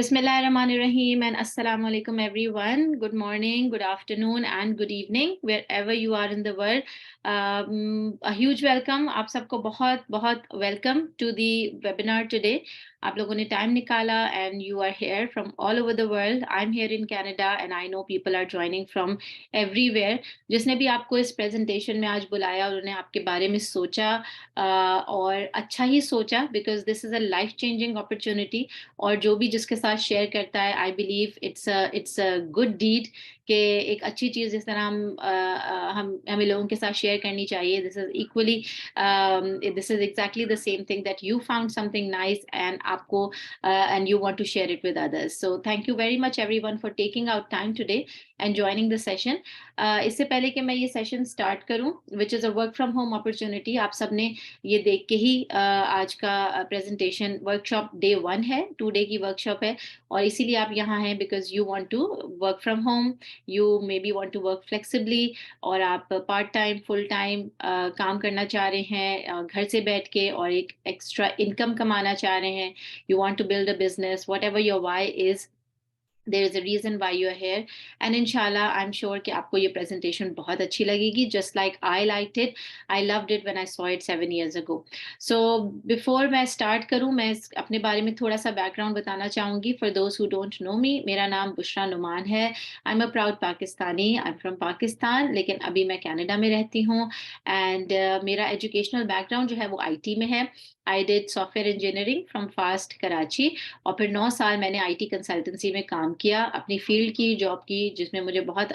Bismillahirrahmanirrahim and Assalamu alaikum everyone. Good morning, good afternoon and good evening wherever you are in the world. A huge welcome. आप सबको बहुत बहुत welcome to the webinar today. आप लोगों ने time निकाला and you are here from all over the world. I'm here in Canada and I know people are joining from everywhere. जिसने भी आपको इस presentation में आज बुलाया और उन्हें आपके बारे में सोचा और अच्छा ही सोचा because this is a life changing opportunity. और जो भी जिसके साथ शेयर करता है I believe it's a good deed कि एक अच्छी चीज जिस तरह हम हमें लोगों के साथ शेयर करनी चाहिए. This is exactly the same thing that you found something nice and आपको and you want to share it with others. So thank you very much everyone for taking out time today and joining the session. इससे पहले कि मैं ये session start करूं which is a work from home opportunity, आप सबने ये देख के ही आज का प्रेजेंटेशन वर्कशॉप डे 1 है, 2 डे की वर्कशॉप है और इसीलिए आप यहाँ हैं because you want to work from home, you may be want to work flexibly और आप पार्ट टाइम फुल टाइम काम करना चाह रहे हैं घर से बैठ के और एक एक्स्ट्रा इनकम कमाना चाह रहे हैं. You want to build a business, whatever your why is, there is a reason why you are here and inshallah I'm sure कि आपको ये presentation बहुत अच्छी लगेगी just like I liked it. I loved it when I saw it 7 years ago. So before मैं start करूँ मैं अपने बारे में थोड़ा सा background बताना चाहूँगी. For those who don't know me, मेरा नाम बुशरा नुमान है. I'm a proud Pakistani. I'm from Pakistan लेकिन अभी मैं कनाडा में रहती हूँ and मेरा educational background जो है वो IT में है. I did software engineering from FAST Karachi और फिर 9 साल मैंने IT कंसल्टेंसी में काम किया, अपनी फील्ड की जॉब की जिसमें मुझे बहुत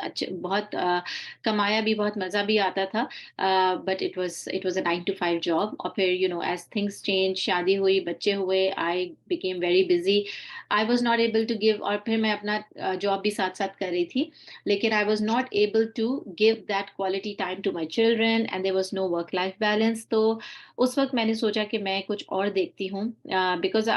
कमाया भी, बहुत मज़ा भी आता था. But it was a 9 to 5 job और फिर you know as things change, शादी हुई, बच्चे हुए, I became very busy. I was not able to give और फिर मैं अपना जॉब भी साथ साथ कर रही थी लेकिन I was not able to give that quality time to my children and there was no work life balance. तो उस वक्त मैंने सोचा कि मैं कुछ और देखती हूँ बिकॉज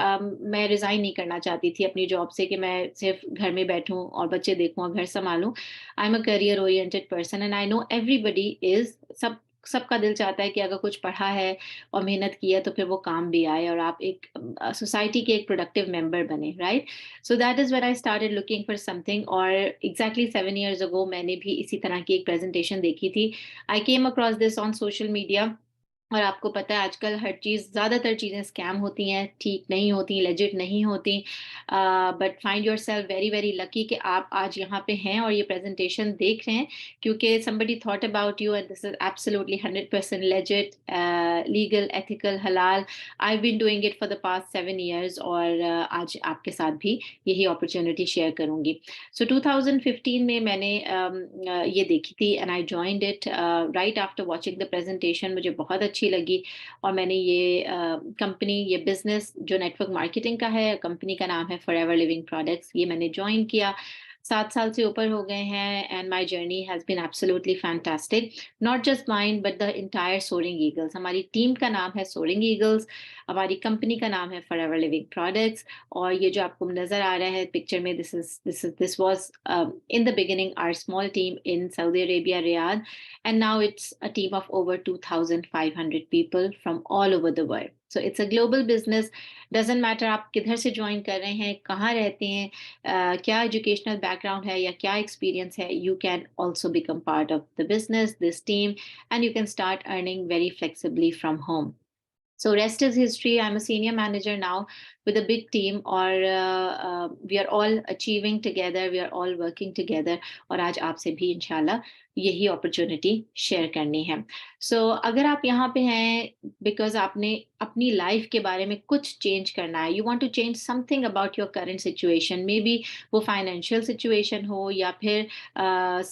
मैं रिज़ाइन नहीं करना चाहती थी अपनी जॉब से कि मैं सिर्फ घर में बैठूं और बच्चे देखूं और घर संभालूं. I am a career oriented person and I know everybody is, सबका दिल चाहता है कि अगर कुछ पढ़ा है और मेहनत की है तो फिर वो काम भी आए और आप एक सोसाइटी के एक प्रोडक्टिव मेंबर बने, right. So that is when I started looking for something और एग्जैक्टली 7 years ago मैंने भी इसी तरह की एक प्रेजेंटेशन देखी थी. I came across this on social media और आपको पता है आजकल हर चीज़, ज़्यादातर चीज़ें स्कैम होती हैं, ठीक नहीं होती, लेजिट नहीं होती. But find your self very very lucky कि आप आज यहाँ पे हैं और ये प्रेजेंटेशन देख रहे हैं क्योंकि somebody thought about you and this is absolutely 100% legit, legal, ethical, halal. I've been doing it for the past 7 years और आज आपके साथ भी यही अपॉर्चुनिटी शेयर करूँगी. सो 2015 में मैंने ये देखी थी and I joined it right after watching the presentation. मुझे बहुत अच्छी लगी और मैंने ये कंपनी, ये बिजनेस जो नेटवर्क मार्केटिंग का है, कंपनी का नाम है फॉरएवर लिविंग प्रोडक्ट्स, ये मैंने ज्वाइन किया. 7 साल से ऊपर हो गए हैं and my journey has been absolutely fantastic. Not just mine but the entire soaring eagles. हमारी टीम का नाम है सोरिंग ईगल्स, हमारी कंपनी का नाम है फॉरएवर लिविंग प्रोडक्ट्स और ये जो आपको नजर आ रहा है पिक्चर में, this was in the beginning our small team in Saudi Arabia, Riyadh, and now it's a team of over 2,500 people from all over the world. So it's a global business. Doesn't matter आप किधर से join कर रहे हैं, कहाँ रहते हैं, क्या एजुकेशनल बैकग्राउंड है या क्या एक्सपीरियंस है, you can also become part of the business, this team, and you can start earning very flexibly from home. So rest is history. I'm a senior manager now with a big team और we are all achieving together, we are all working together और आज आपसे भी इंशाल्लाह यही opportunity share करनी है. सो अगर आप यहाँ पे हैं बिकॉज आपने अपनी लाइफ के बारे में कुछ चेंज करना है, you want to change something about your current situation, may be वो फाइनेंशियल सिचुएशन हो या फिर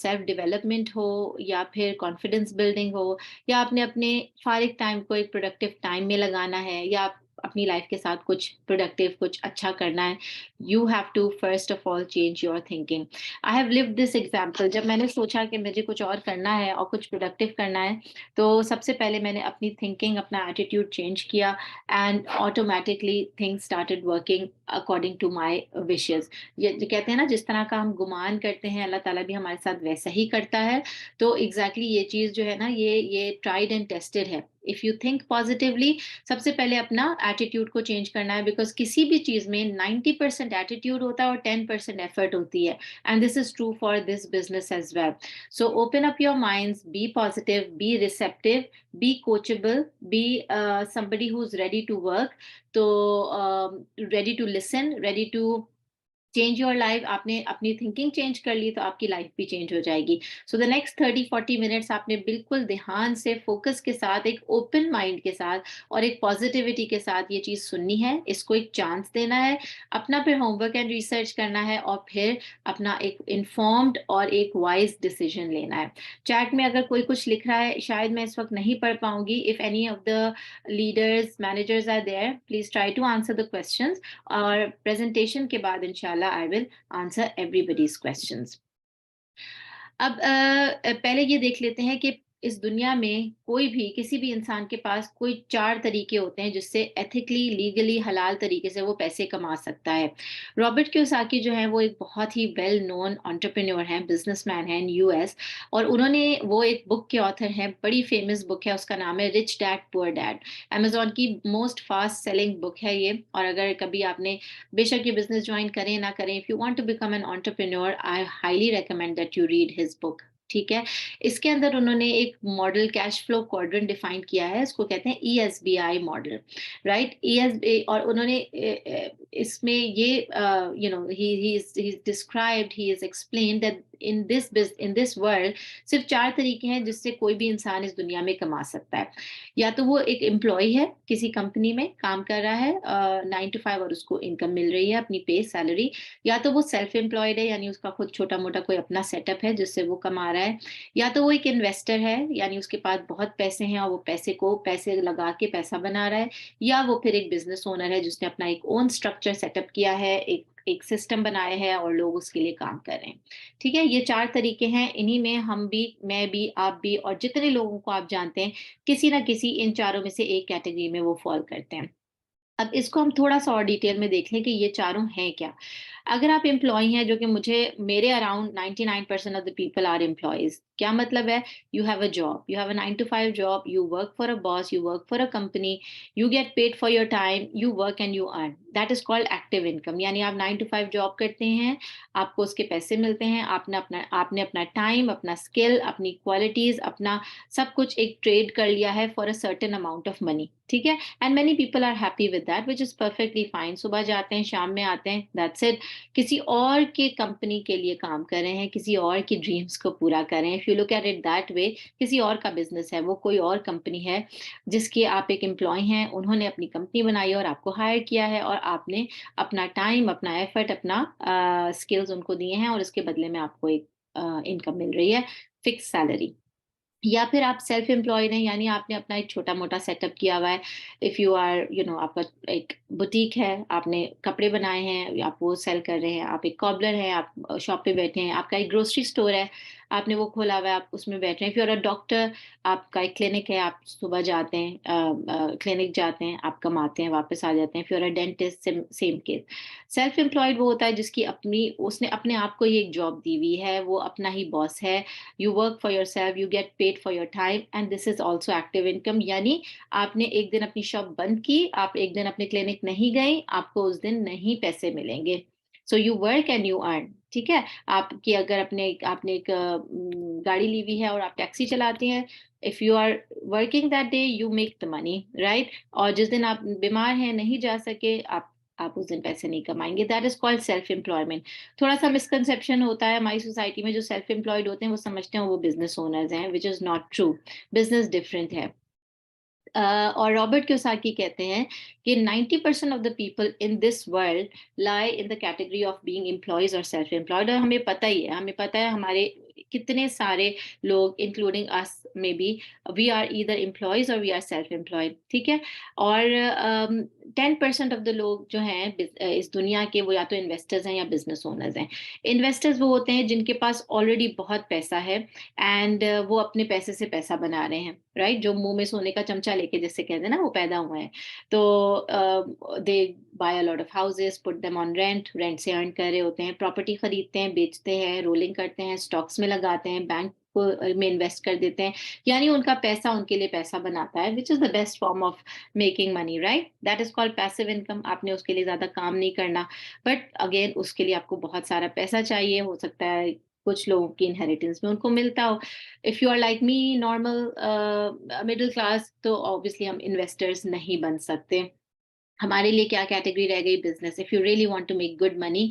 सेल्फ डेवलपमेंट हो या फिर कॉन्फिडेंस बिल्डिंग हो या आपने अपने फारिग टाइम को एक प्रोडक्टिव टाइम में लगाना है या आप अपनी लाइफ के साथ कुछ प्रोडक्टिव, कुछ अच्छा करना है, you have to first of all change your thinking. I have lived this example. जब मैंने सोचा कि मुझे कुछ और करना है और कुछ प्रोडक्टिव करना है तो सबसे पहले मैंने अपनी थिंकिंग, अपना एटीट्यूड चेंज किया and automatically things started working according to my wishes. ये जो कहते हैं ना, जिस तरह का हम गुमान करते हैं अल्लाह ताला भी हमारे साथ वैसा ही करता है। तो एग्जैक्टली ये चीज़ जो है ना, ये ट्राइड एंड टेस्टेड है। इफ़ यू थिंक पॉजिटिवली, सबसे पहले अपना एटीट्यूड को चेंज करना है, बिकॉज किसी भी चीज़ में 90% एटीट्यूड होता है और 10% एफर्ट होती है, and this is true for this business as well. So open up your minds, be positive, be receptive, be coachable, be somebody who's ready to work, तो ready to listen, ready to change your life. आपने अपनी thinking change कर ली तो आपकी life भी change हो जाएगी। So the next 30-40 minutes आपने बिल्कुल ध्यान से, फोकस के साथ, एक ओपन माइंड के साथ और एक पॉजिटिविटी के साथ ये चीज सुननी है, इसको एक चांस देना है, अपना फिर होमवर्क एंड रिसर्च करना है, और फिर अपना एक इन्फॉर्म्ड और एक वाइज डिसीजन लेना है। चैट में अगर कोई कुछ लिख रहा है, शायद मैं इस वक्त नहीं पढ़ पाऊंगी। If any of the leaders, managers are there, please try to answer the questions, और प्रेजेंटेशन के बाद इंशाल्लाह I will answer everybody's questions. अब पहले ये देख लेते हैं कि इस दुनिया में कोई भी, किसी भी इंसान के पास कोई 4 तरीके होते हैं जिससे एथिकली, लीगली, हलाल तरीके से वो पैसे कमा सकता है। रॉबर्ट कियोसाकी जो है वो एक बहुत ही वेल नोन एंटरप्रेन्योर हैं, बिजनेसमैन हैं इन यूएस, और उन्होंने, वो एक बुक के ऑथर हैं, बड़ी फेमस बुक है, उसका नाम है rich dad poor dad. Amazon की मोस्ट फास्ट सेलिंग बुक है ये। और अगर कभी आपने, बेशक ये बिजनेस ज्वाइन करें ना करें, if you want to become an entrepreneur, I highly recommend that you read his book. ठीक है। इसके अंदर उन्होंने एक model, cash flow quadrant define किया है, इसको कहते हैं ESBI मॉडल, राइट। ESBI, और उन्होंने इसमें ये, you know, he described, he is explained that in this world सिर्फ 4 तरीके हैं जिससे कोई भी इंसान इस दुनिया में कमा सकता है। या तो वो एक एम्प्लॉय है, किसी कंपनी में काम कर रहा है 9 to 5, और उसको इनकम मिल रही है, अपनी पे सैलरी। या तो वो सेल्फ एम्प्लॉयड है, यानी उसका खुद छोटा मोटा कोई अपना सेटअप है जिससे वो कमा रहा है। या तो वो एक इन्वेस्टर है, यानी उसके पास बहुत पैसे हैं और वो पैसे लगा के पैसा बना रहा है। या वो फिर एक बिजनेस ओनर है जिसने अपना एक ओन स्ट्रक्चर सेटअप किया है, एक सिस्टम बनाया है और लोग उसके लिए काम कर रहे हैं। ठीक है, ये 4 तरीके हैं। इन्हीं में हम भी, मैं भी, आप भी, और जितने लोगों को आप जानते हैं, किसी ना किसी इन चारों में से एक कैटेगरी में वो फॉल करते हैं। अब इसको हम थोड़ा सा और डिटेल में देख लें कि ये चारों हैं क्या। अगर आप एम्प्लॉय हैं, जो कि मेरे around 99% of the people are employees. क्या मतलब है? You have a job, you have a 9 to 5 job, you work for a boss, you work for a company, you get paid for your time, you work and you earn, that is called active income. यानी आप 9 to 5 job करते हैं, आपको उसके पैसे मिलते हैं, आपने अपना टाइम, अपना स्किल, अपनी क्वालिटीज, अपना सब कुछ एक ट्रेड कर लिया है for a certain amount of money. ठीक है, and many people are happy with that, which is perfectly fine. सुबह जाते हैं, शाम में आते हैं, दैट्स इट। किसी और के कंपनी के लिए काम कर रहे हैं, किसी और की ड्रीम्स को पूरा कर रहे हैं। If you look at it that way, किसी और का बिजनेस है, वो कोई और कंपनी है जिसके आप एक एम्प्लॉय हैं, उन्होंने अपनी कंपनी बनाई है और आपको हायर किया है, और आपने अपना टाइम, अपना एफर्ट, अपना स्किल्स उनको दिए हैं, और उसके बदले में आपको एक इनकम मिल रही है, फिक्स सैलरी। या फिर आप सेल्फ एम्प्लॉयड हैं, यानी आपने अपना एक छोटा मोटा सेटअप किया हुआ है। If you are, you know, आपका एक बुटीक है, आपने कपड़े बनाए हैं, आप वो सेल कर रहे हैं, आप एक कॉबलर हैं, आप शॉप पे बैठे हैं, आपका एक ग्रोसरी स्टोर है, आपने वो खोला हुआ है, आप उसमें बैठ रहे हैं। If you are a doctor, आपका एक क्लिनिक है, आप सुबह जाते हैं, क्लिनिक जाते हैं, आप कमाते हैं, वापस आ जाते हैं। If you are a dentist, same case. Self employed वो होता है जिसकी उसने अपने आप को ही एक जॉब दी हुई है, वो अपना ही बॉस है। You work for yourself, you get paid for your time, and this is also active income। यानी आपने एक दिन अपनी शॉप बंद की, आप एक दिन अपने क्लिनिक नहीं गए, आपको उस दिन नहीं पैसे मिलेंगे। So you work and you earn. ठीक है, आपकी अगर आपने एक गाड़ी ली हुई है और आप टैक्सी चलाती हैं, if you are working that day, you make the money, right. और जिस दिन आप बीमार हैं, नहीं जा सके, आप उस दिन पैसे नहीं कमाएंगे। That is called self employment. थोड़ा सा मिसकंसेप्शन होता है हमारी सोसाइटी में, जो सेल्फ एम्प्लॉयड होते हैं वो समझते हैं वो बिजनेस ओनर्स हैं, which is not true. Business different है। और रॉबर्ट क्योसाकी कहते हैं कि 90% of the people in this world lie in the category of being employees और सेल्फ एम्प्लॉयड। और हमें पता है हमारे कितने सारे लोग, including us may be, we are either employees और वी आर सेल्फ एम्प्लॉयड। ठीक है। और 10% ऑफ द लोग जो हैं इस दुनिया के, वो या तो इन्वेस्टर्स हैं या बिजनेस ओनर्स हैं। इन्वेस्टर्स वो होते हैं जिनके पास ऑलरेडी बहुत पैसा है, एंड वो अपने पैसे से पैसा बना रहे हैं, राइट। जो मुंह में सोने का चमचा लेके, जैसे कहते हैं ना, वो पैदा हुए हैं। तो दे buy a lot of houses, put them on rent, rent से अर्न कर रहे होते हैं, प्रॉपर्टी खरीदते हैं, बेचते हैं, रोलिंग करते हैं, स्टॉक्स में लगाते हैं, बैंक में इन्वेस्ट कर देते हैं, यानी उनका पैसा उनके लिए पैसा बनाता है, which is the best form of making money, right? That is called passive income. आपने उसके लिए ज्यादा काम नहीं करना, बट अगेन उसके लिए आपको बहुत सारा पैसा चाहिए, हो सकता है कुछ लोगों की इनहेरिटेंस में उनको मिलता हो। If you are like me, normal middle class, तो ऑब्वियसली हम इन्वेस्टर्स नहीं बन सकते। हमारे लिए क्या कैटेगरी रह गई? Business. If you really want to make good money,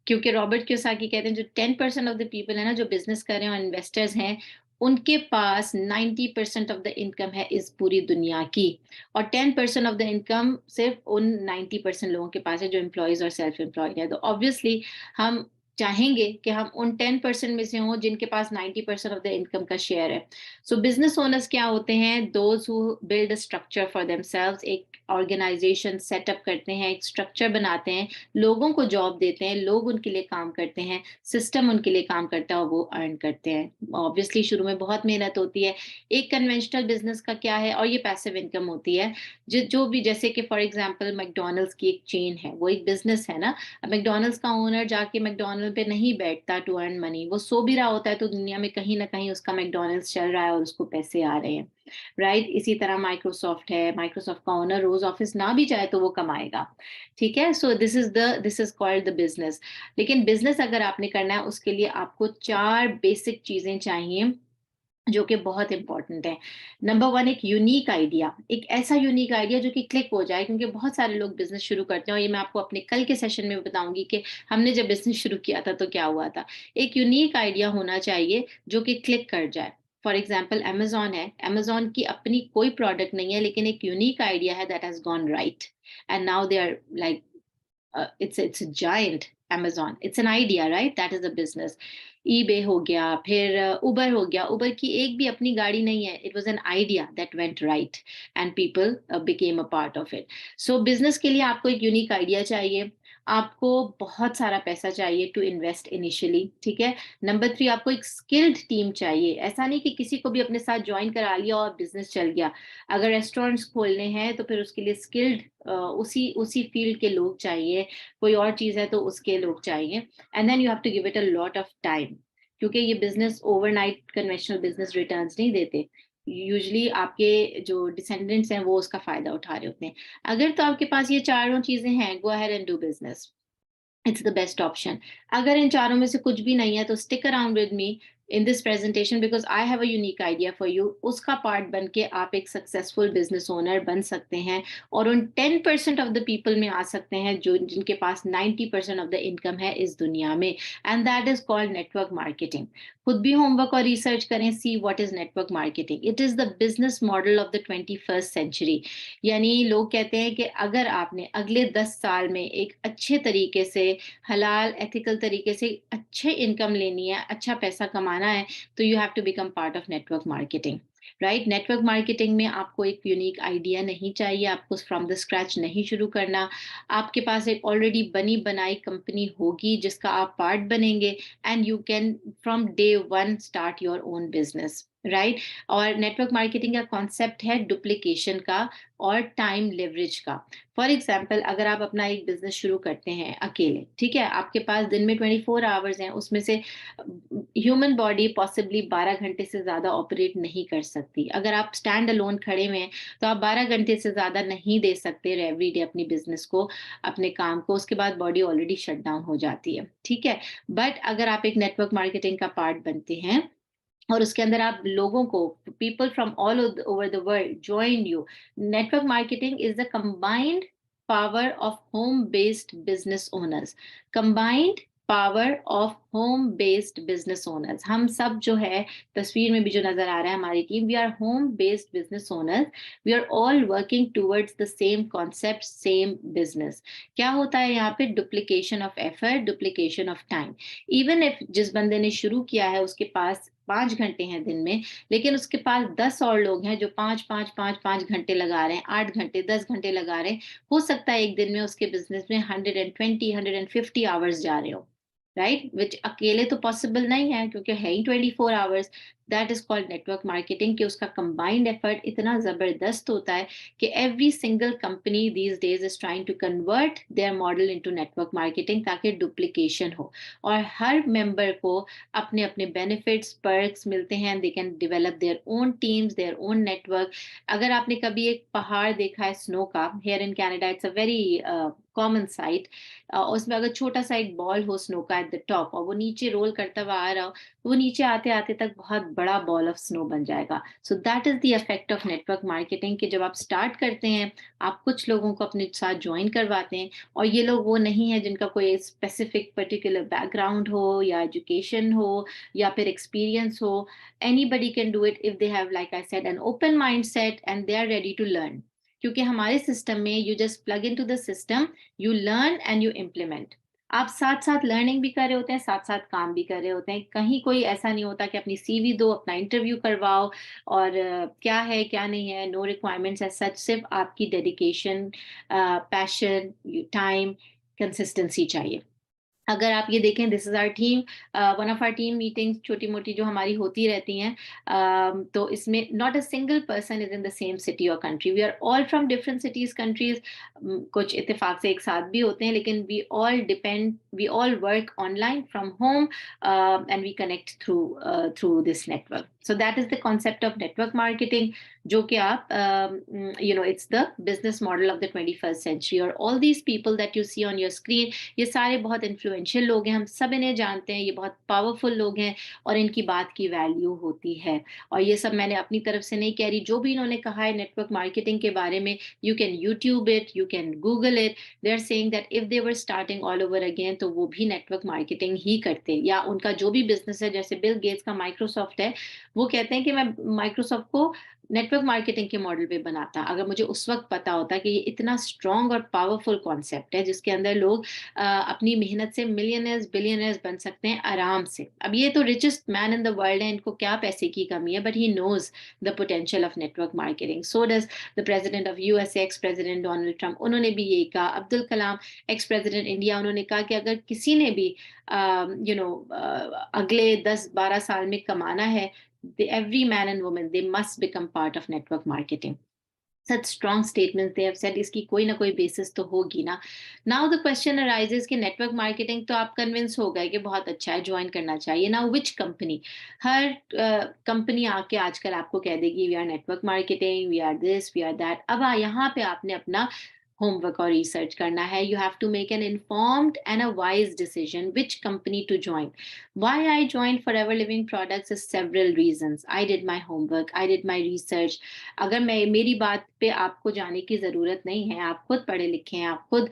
क्योंकि रॉबर्ट कियोसाकी कहते हैं जो 10% ऑफ द पीपल है ना जो बिजनेस कर रहे हैं और इन्वेस्टर्स हैं, उनके पास 90% ऑफ द इनकम है इस पूरी दुनिया की, और 10% ऑफ द इनकम सिर्फ उन 90% लोगों के पास है जो एम्प्लॉयज और सेल्फ एम्प्लॉयड है। तो ऑब्वियसली हम चाहेंगे कि हम उन 10% में से हों जिनके पास 90% ऑफ द इनकम का शेयर है। सो बिजनेस ओनर्स क्या होते हैं? Those who build a structure for themselves, एक ऑर्गेनाइजेशन सेटअप करते हैं, एक स्ट्रक्चर बनाते हैं, लोगों को जॉब देते हैं, लोग उनके लिए काम करते हैं, सिस्टम उनके लिए काम करता है और वो अर्न करते हैं। ऑब्वियसली शुरू में बहुत मेहनत होती है। एक कन्वेंशनल बिजनेस का क्या है? और ये पैसिव इनकम होती है। जो भी, जैसे कि फॉर एग्जांपल मैकडॉनल्ड्स की एक चेन है, वो एक बिजनेस है ना। अब मैकडॉनल्ड्स का ओनर जाके मैकडॉनल्ड पे नहीं बैठता टू अर्न मनी, वो सो भी रहा होता है तो दुनिया में कहीं ना कहीं उसका मैकडॉनल्ड्स चल रहा है और उसको पैसे आ रहे हैं, राइट? इसी तरह माइक्रोसॉफ्ट है, माइक्रोसॉफ्ट का ओनर रोज ऑफिस ना भी जाए तो वो कमाएगा, ठीक है? So this is called the business. लेकिन बिजनेस अगर आपने करना है, उसके लिए आपको 4 बेसिक चीजें चाहिए जो कि बहुत इंपॉर्टेंट है। नंबर 1, एक यूनिक आइडिया, एक ऐसा यूनिक आइडिया जो कि क्लिक हो जाए, क्योंकि बहुत सारे लोग बिजनेस शुरू करते हैं, और ये मैं आपको अपने कल के सेशन में बताऊंगी कि हमने जब बिजनेस शुरू किया था तो क्या हुआ था। एक यूनिक आइडिया होना चाहिए जो कि क्लिक कर जाए। फॉर एग्जाम्पल अमेजोन है, अमेजोन की अपनी कोई प्रोडक्ट नहीं है, लेकिन एक यूनिक आइडिया है that has gone right, and now they are like it's a giant Amazon. It's an idea, right? That is a business. eBay हो गया, फिर उबर हो गया। उबर की एक भी अपनी गाड़ी नहीं है, it was an idea that went right and people became a part of it. So business के लिए आपको एक यूनिक आइडिया चाहिए, आपको बहुत सारा पैसा चाहिए टू इन्वेस्ट इनिशियली, ठीक है? नंबर 3, आपको एक स्किल्ड टीम चाहिए। ऐसा नहीं कि किसी को भी अपने साथ ज्वाइन करा लिया और बिजनेस चल गया। अगर रेस्टोरेंट्स खोलने हैं तो फिर उसके लिए स्किल्ड उसी उसी फील्ड के लोग चाहिए, कोई और चीज है तो उसके लोग चाहिए। And then you have to give it a lot of time, क्योंकि ये business overnight conventional business returns नहीं देते। यूजुअली आपके जो डिसेंडेंट्स हैं वो उसका फायदा उठा रहे होते हैं। अगर तो आपके पास ये चारों चीजें हैं, go ahead and do business, it's the best option. अगर इन चारों में से कुछ भी नहीं है तो stick around with me in this presentation because I have a unique idea for you. उसका पार्ट बन के आप एक सक्सेसफुल बिजनेस ओनर बन सकते हैं और उन 10% ऑफ द पीपल में आ सकते हैं जो जिनके पास 90% ऑफ द इनकम है इस दुनिया में, and that is called network marketing. खुद भी होमवर्क और रिसर्च करें, see what is network marketing. It is the business model of the 21st century. यानी लोग कहते हैं कि अगर आपने अगले 10 साल में एक अच्छे तरीके से, हलाल एथिकल तरीके से अच्छे इनकम लेनी है, अच्छा पैसा कमाना है, तो you have to become part of network marketing, right? Network marketing में आपको एक यूनिक आइडिया नहीं चाहिए, आपको फ्रॉम द स्क्रैच नहीं शुरू करना। आपके पास एक ऑलरेडी बनी बनाई कंपनी होगी जिसका आप पार्ट बनेंगे, and you can from day one start your own business, right? और नेटवर्क मार्केटिंग का कॉन्सेप्ट है डुप्लीकेशन का और टाइम लेवरेज का। फॉर एग्जाम्पल, अगर आप अपना एक बिजनेस शुरू करते हैं अकेले, ठीक है, आपके पास दिन में 24 आवर्स हैं, उसमें से ह्यूमन बॉडी पॉसिबली 12 घंटे से ज्यादा ऑपरेट नहीं कर सकती। अगर आप स्टैंड अलोन खड़े हुए हैं तो आप 12 घंटे से ज्यादा नहीं दे सकते एवरी डे अपनी बिजनेस को, अपने काम को, उसके बाद बॉडी ऑलरेडी शट डाउन हो जाती है, ठीक है? बट अगर आप एक नेटवर्क मार्केटिंग का पार्ट बनते हैं और उसके अंदर आप लोगों को, people from all over the world join you. Network marketing is the combined power of home based business owners, combined power of home based business owners. हम सब जो है, तस्वीर में भी जो नजर आ रहा है हमारी team, we are home based business owners. We are all working towards the same concept, same business. क्या होता है यहाँ पे? Duplication of effort, duplication of time. Even if जिस बंदे ने शुरू किया है उसके पास 5 घंटे हैं दिन में, लेकिन उसके पास 10 और लोग हैं जो 5 घंटे लगा रहे हैं, 8 घंटे, 10 घंटे लगा रहे हैं। हो सकता है एक दिन में उसके बिजनेस में 120, 150 आवर्स जा रहे हो, राइट? विच अकेले तो पॉसिबल नहीं है क्योंकि है ही 24 hours. That is called network marketing, कि उसका कंबाइंड एफर्ट इतना जबरदस्त होता है कि every single company these days is trying to convert their model into network marketing, ताकि डुप्लीकेशन हो और हर मेंबर को अपने अपने बेनिफिट्स पर्क्स मिलते हैं, they can develop their own teams, their own network. अगर आपने कभी एक पहाड़ देखा है स्नो का, here in Canada it's a very common site, उसमें अगर छोटा सा एक बॉल हो स्नो का एट द टॉप और वो नीचे रोल करता हुआ आ रहा हो, तो वो नीचे आते आते तक बहुत बड़ा बॉल ऑफ स्नो बन जाएगा। सो that is the effect of network marketing, कि जब आप स्टार्ट करते हैं आप कुछ लोगों को अपने साथ ज्वाइन करवाते हैं, और ये लोग वो नहीं है जिनका कोई स्पेसिफिक पर्टिकुलर बैकग्राउंड हो या एजुकेशन हो या फिर एक्सपीरियंस हो। anybody can do it if they have, like I said, an open mindset and they are ready to learn, क्योंकि हमारे सिस्टम में you just plug into the system, you learn and you implement। आप साथ साथ learning भी कर रहे होते हैं, साथ साथ काम भी कर रहे होते हैं। कहीं कोई ऐसा नहीं होता कि अपनी सीवी दो, अपना इंटरव्यू करवाओ और क्या है क्या नहीं है, नो रिक्वायरमेंट्स एज सच, सिर्फ आपकी डेडिकेशन, पैशन, टाइम, कंसिस्टेंसी चाहिए। अगर आप ये देखें, this is our team, one of our team meetings छोटी मोटी जो हमारी होती रहती हैं, तो इसमें not a single person is in the same city और country, we are all from different cities countries, कुछ इत्तेफाक से एक साथ भी होते हैं, लेकिन we all work online from home and we connect through this network. So that is the concept of network marketing, जो कि आप it's the business model of the 21st century. और all these people that you see on your screen, ये सारे बहुत influential लोग हैं, हम सब इन्हें जानते हैं, ये बहुत पावरफुल लोग हैं और इनकी बात की वैल्यू होती है। और ये सब मैंने अपनी तरफ से नहीं कह रही, जो भी इन्होंने कहा है नेटवर्क मार्केटिंग के बारे में, you can YouTube it, you can Google it. They are saying that if they were starting all over again, तो वो भी नेटवर्क मार्केटिंग ही करते, या उनका जो भी बिजनेस है, जैसे बिल गेट्स का माइक्रोसॉफ्ट है, वो कहते हैं कि मैं माइक्रोसॉफ्ट को नेटवर्क मार्केटिंग के मॉडल पे बनाता, अगर मुझे उस वक्त पता होता कि ये इतना स्ट्रॉन्ग और पावरफुल कॉन्सेप्ट है जिसके अंदर लोग अपनी मेहनत से मिलियनर्स बिलियनर्स बन सकते हैं आराम से। अब ये तो richest man in the world है, इनको क्या पैसे की कमी है, but he knows the potential of network marketing. So does the president of USA, ex president Donald Trump, उन्होंने भी यही कहा। Abdul Kalam, ex president India, उन्होंने कहा कि अगर किसी ने भी अगले 10-12 साल में कमाना है, every man and woman, they must become part of network marketing। such strong statements they have said, इसकी कोई ना कोई बेसिस तो होगी ना। नाउ द क्वेश्चन अराइजेस कि नेटवर्क मार्केटिंग तो आप कन्विंस हो गए कि बहुत अच्छा है, ज्वाइन करना चाहिए। Now which company? हर कंपनी आके आजकल आपको कह देगी we are network marketing, we are this, we are that. अब यहाँ पे आपने अपना होमवर्क और रिसर्च करना है। You have to make an informed and a wise decision which company to join. Why I joined Forever Living Products is several reasons. I did my homework, I did my research। अगर मेरी बात पे आपको जाने की जरूरत नहीं है, आप खुद पढ़े लिखे हैं, आप खुद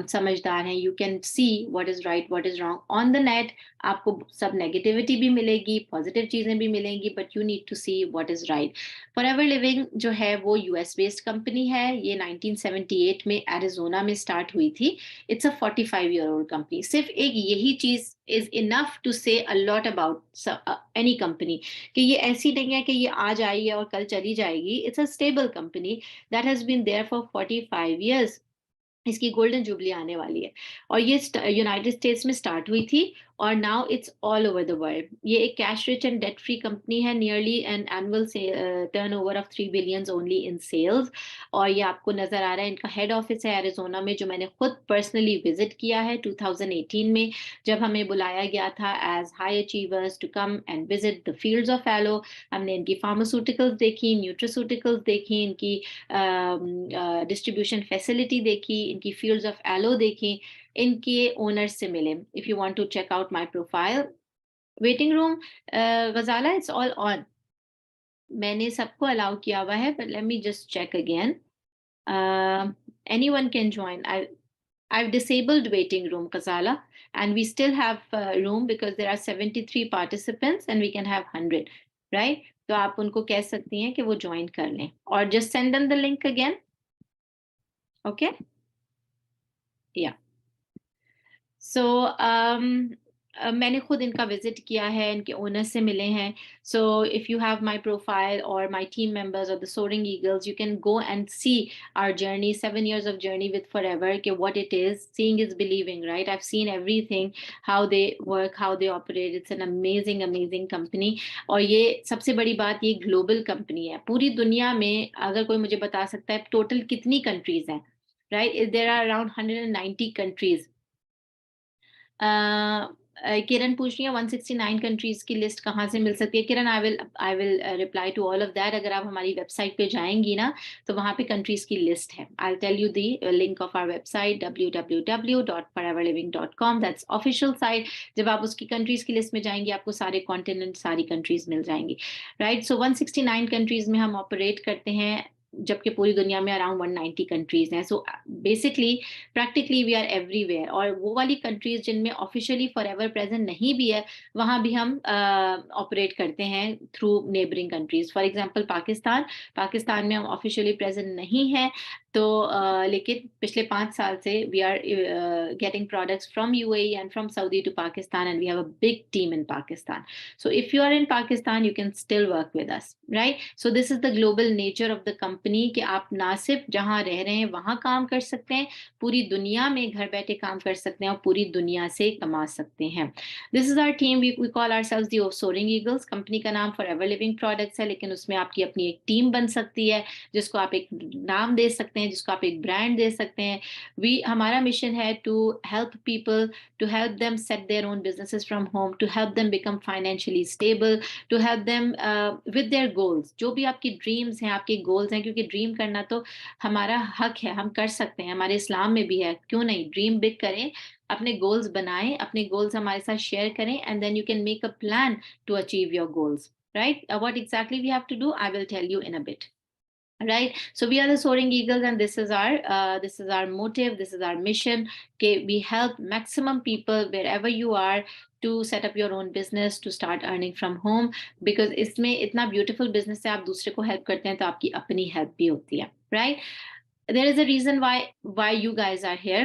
समझदार हैं, you can see what is right what is wrong on the net. आपको सब नेगेटिविटी भी मिलेगी, पॉजिटिव चीजें भी मिलेंगी, but you need to see what is right. Forever Living जो है वो यूएस बेस्ड कंपनी है, ये 1978 में एरिजोना में स्टार्ट हुई थी। It's a 45-year-old company. सिर्फ एक यही चीज is enough to say a lot about any company, कि ये ऐसी नहीं है कि ये आज आई है और कल चली जाएगी। It's a stable company that has been there for 45 years। इसकी गोल्डन जुबली आने वाली है, और ये यूनाइटेड स्टेट्स में स्टार्ट हुई थी और now it's all over the world. ये एक cash rich and debt free company है, nearly an annual turnover of 3 billion only in sales. और ये आपको नजर आ रहा है, इनका हेड ऑफिस है एरिजोना में, जो मैंने खुद पर्सनली विजिट किया है 2018 में, जब हमें बुलाया गया था as high achievers to come and visit the fields of aloe. हमने इनकी फार्मास्यूटिकल्स देखी, न्यूट्रास्यूटिकल्स देखी, इनकी डिस्ट्रीब्यूशन फैसिलिटी देखी, इनकी फील्ड्स ऑफ एलो देखी, इनके ओनर्स से मिले। If you want to check out my profile, waiting room Ghazala, it's all on. मैंने सबको अलाउ किया हुआ है, but let me just check again. anyone can join। I've disabled waiting room Kazala, and we still have room because there are 73 participants and we can have 100, right? तो आप उनको कह सकती हैं कि वो ज्वाइन कर लें, और just send them the link again। Okay, yeah। So मैंने खुद इनका विजिट किया है, इनके ओनर से मिले हैं. So if you have my profile और माय टीम मेंबर्स और the Soaring Eagles, you can go and see our journey, 7 years of journey with Forever, कि what it is. Seeing is believing, right? I've seen everything, how they work, how they operate. It's an amazing company. और ये सबसे बड़ी बात, ये global company है. पूरी दुनिया में अगर कोई मुझे बता सकता है टोटल कितनी कंट्रीज हैं, right? There are around 190 countries. Kiran पूछ रही है 169 कंट्रीज की लिस्ट कहाँ से मिल सकती है. Kiran, I will reply to all of that. अगर आप हमारी वेबसाइट पे जाएंगी ना, तो वहाँ पे कंट्रीज की लिस्ट है. I tell you the link of our website www.foreverliving.com. That's official site. जब आप उसकी कंट्रीज की लिस्ट में जाएंगी, आपको सारे कॉन्टिनेंट, सारी कंट्रीज मिल जाएंगी, राइट? सो 169 कंट्रीज में हम ऑपरेट करते हैं, जबकि पूरी दुनिया में अराउंड 190 कंट्रीज हैं. So basically practically we are everywhere. और वो वाली कंट्रीज जिनमें ऑफिशियली फॉरएवर प्रेजेंट नहीं भी है, वहां भी हम ऑपरेट करते हैं through neighbouring countries. For example Pakistan. Pakistan में हम ऑफिशियली प्रेजेंट नहीं है, तो लेकिन पिछले 5 साल से we are getting products from UAE and from Saudi to Pakistan, and we have a big team in Pakistan. So if you are in Pakistan, you can still work with us, right? So this is the global nature of the company, कि आप ना सिर्फ जहां रह रहे हैं वहां काम कर सकते हैं, पूरी दुनिया में घर बैठे काम कर सकते हैं और पूरी दुनिया से कमा सकते हैं. This is our team. We call ourselves the Soaring Eagles. Company का नाम Forever Living Products है, लेकिन उसमें आपकी अपनी एक टीम बन सकती है, जिसको आप एक नाम दे सकते हैं, जिसको आप एक ब्रांड दे सकते हैं. हमारा मिशन है to help people, to help them set their own businesses from home, to help them become financially stable, to help them with their goals. जो भी आपकी ड्रीम्स हैं, आपके गोल्स हैं, क्योंकि ड्रीम करना तो हमारा हक है, हम कर सकते हैं, हमारे इस्लाम में भी है. क्यों नहीं? ड्रीम बिग करें, अपने गोल्स बनाएं, अपने गोल्स हमारे साथ शेयर करें, and then you can make a plan to achieve your goals, right? What exactly we have to do, I will tell you in a bit. Right, so we are the Soaring Eagles, and this is our motive, this is our mission. Okay, we help maximum people wherever you are to set up your own business, to start earning from home, because इसमें इतना beautiful business है, आप दूसरे को help करते हैं तो आपकी अपनी help भी होती है, right? There is a reason why you guys are here,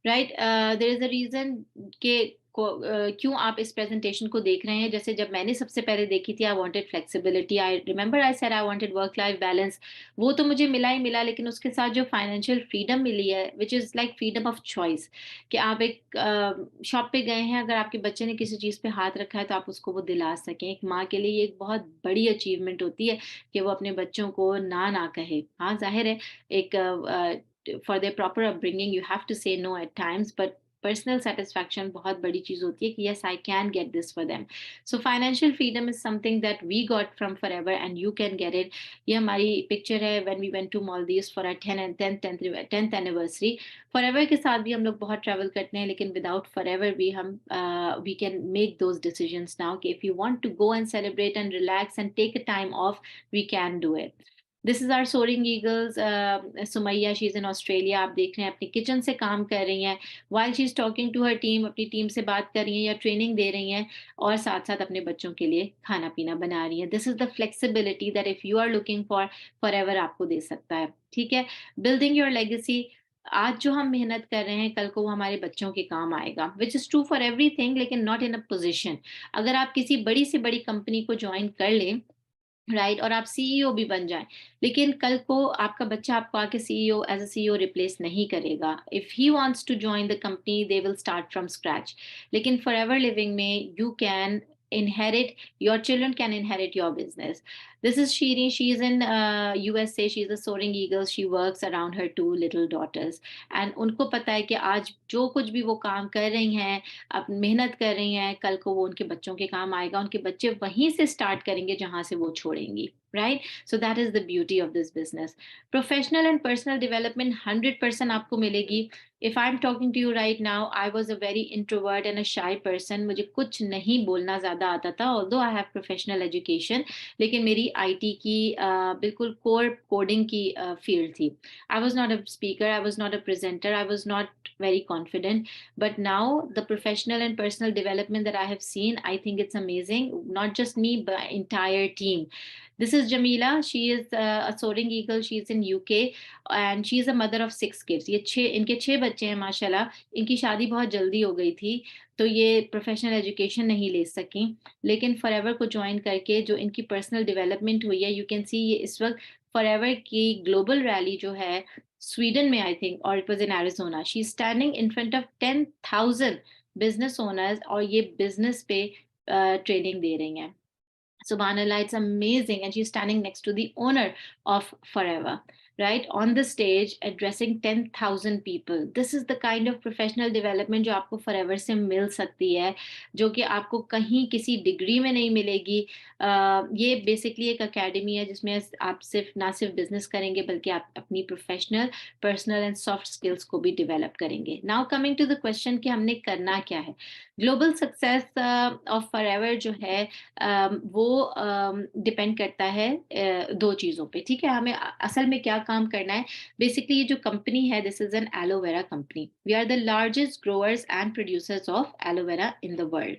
राइट? देयर इज अ रीजन के क्यों आप इस प्रेजेंटेशन को देख रहे हैं. जैसे जब मैंने सबसे पहले देखी थी, I wanted flexibility, I remember I said I wanted work life balance. वो तो मुझे मिला ही मिला, लेकिन उसके साथ जो फाइनेंशियल फ्रीडम मिली है, which is like freedom of choice, कि आप एक शॉप पे गए हैं, अगर आपके बच्चे ने किसी चीज़ पे हाथ रखा है तो आप उसको वो दिला सकें. एक माँ के लिए ये एक बहुत बड़ी अचीवमेंट होती है कि वो अपने बच्चों को ना कहे. हाँ, जाहिर है, एक for their proper upbringing you have to say no at times, but personal satisfaction बहुत बड़ी चीज होती है कि yes, I can get this for them. So financial freedom is something that we got from Forever, and you can get it. ये हमारी picture है when we went to Maldives for our 10th anniversary. Forever के साथ भी हम लोग बहुत travel करते हैं, लेकिन without Forever भी हम we can make those decisions now कि if you want to go and celebrate and relax and take a time off, we can do it. This is our Soaring Eagles. Sumaiya, she is in Australia. आप देख रहे हैं अपनी kitchen से काम कर रही हैं, while she is talking to her team, अपनी टीम से बात कर रही हैं या ट्रेनिंग दे रही हैं, और साथ साथ अपने बच्चों के लिए खाना पीना बना रही हैं. This is the flexibility that if you are looking for, Forever आपको दे सकता है. ठीक है, बिल्डिंग योर लेगेसी. आज जो हम मेहनत कर रहे हैं, कल को वो हमारे बच्चों के काम आएगा, which is true for everything, लेकिन नॉट इन अ पोजिशन. अगर आप किसी बड़ी से बड़ी कंपनी को ज्वाइन कर लें, राइट, और आप सीईओ भी बन जाएं, लेकिन कल को आपका बच्चा आपको आके CEO, as a CEO replace नहीं करेगा. If he wants to join the company, they will start from scratch. लेकिन फॉरएवर लिविंग में you can inherit, your children can inherit your business. This is Shiri. She is in USA. She is a Soaring Eagle. She works around her 2 little daughters, and उनको पता है कि आज जो कुछ भी वो काम कर रही हैं, अब मेहनत कर रही हैं, कल को वो उनके बच्चों के काम आएगा. उनके बच्चे वहीं से स्टार्ट करेंगे जहां से वो छोड़ेंगी, right? So that is the beauty of this business. Professional and personal development 100% आपको मिलेगी. If I'm talking to you right now, I was a very introvert and a shy person. मुझे कुछ नहीं बोलना ज्यादा आता था, although I have professional education, लेकिन मेरी आईटी की बिल्कुल कोर कोडिंग की फील्ड थी. I was not a speaker, I was not a presenter, I was not very confident. But now the professional and personal development that I have seen, I think it's amazing. Not just me, but entire team. This is Jamila. She is a soaring eagle. She is in UK and she is a mother of 6 kids. इनके 6 बच्चे हैं माशाल्लाह. इनकी शादी बहुत जल्दी हो गई थी, तो ये प्रोफेशनल एजुकेशन नहीं ले सकी, लेकिन फॉरएवर को ज्वाइन करके जो इनकी पर्सनल डेवलपमेंट हुई है, यू कैन सी ये इस वक्त फॉरएवर की ग्लोबल रैली जो है स्वीडन में, आई थिंक, और it was in Arizona, she is standing in front of 10,000 business owners और ये बिजनेस पे ट्रेनिंग दे रही हैं. Subhanallah, it's amazing. And she's standing next to the owner of Forever, right? On the stage, addressing 10,000 people. This is the kind of professional development जो आपको Forever से मिल सकती है, जो कि आपको कहीं किसी डिग्री में नहीं मिलेगी. ये बेसिकली एक अकेडमी है जिसमें आप ना सिर्फ बिजनेस करेंगे, बल्कि आप अपनी professional, personal and soft skills को भी डेवलप करेंगे. Now coming to the question कि हमने करना क्या है. ग्लोबल सक्सेस ऑफ फॉरएवर जो है वो डिपेंड करता है 2 चीज़ों पे. ठीक है, हमें असल में क्या काम करना है. बेसिकली ये जो कंपनी है, this is an aloe vera company. We are the largest growers and producers of aloe vera in the world,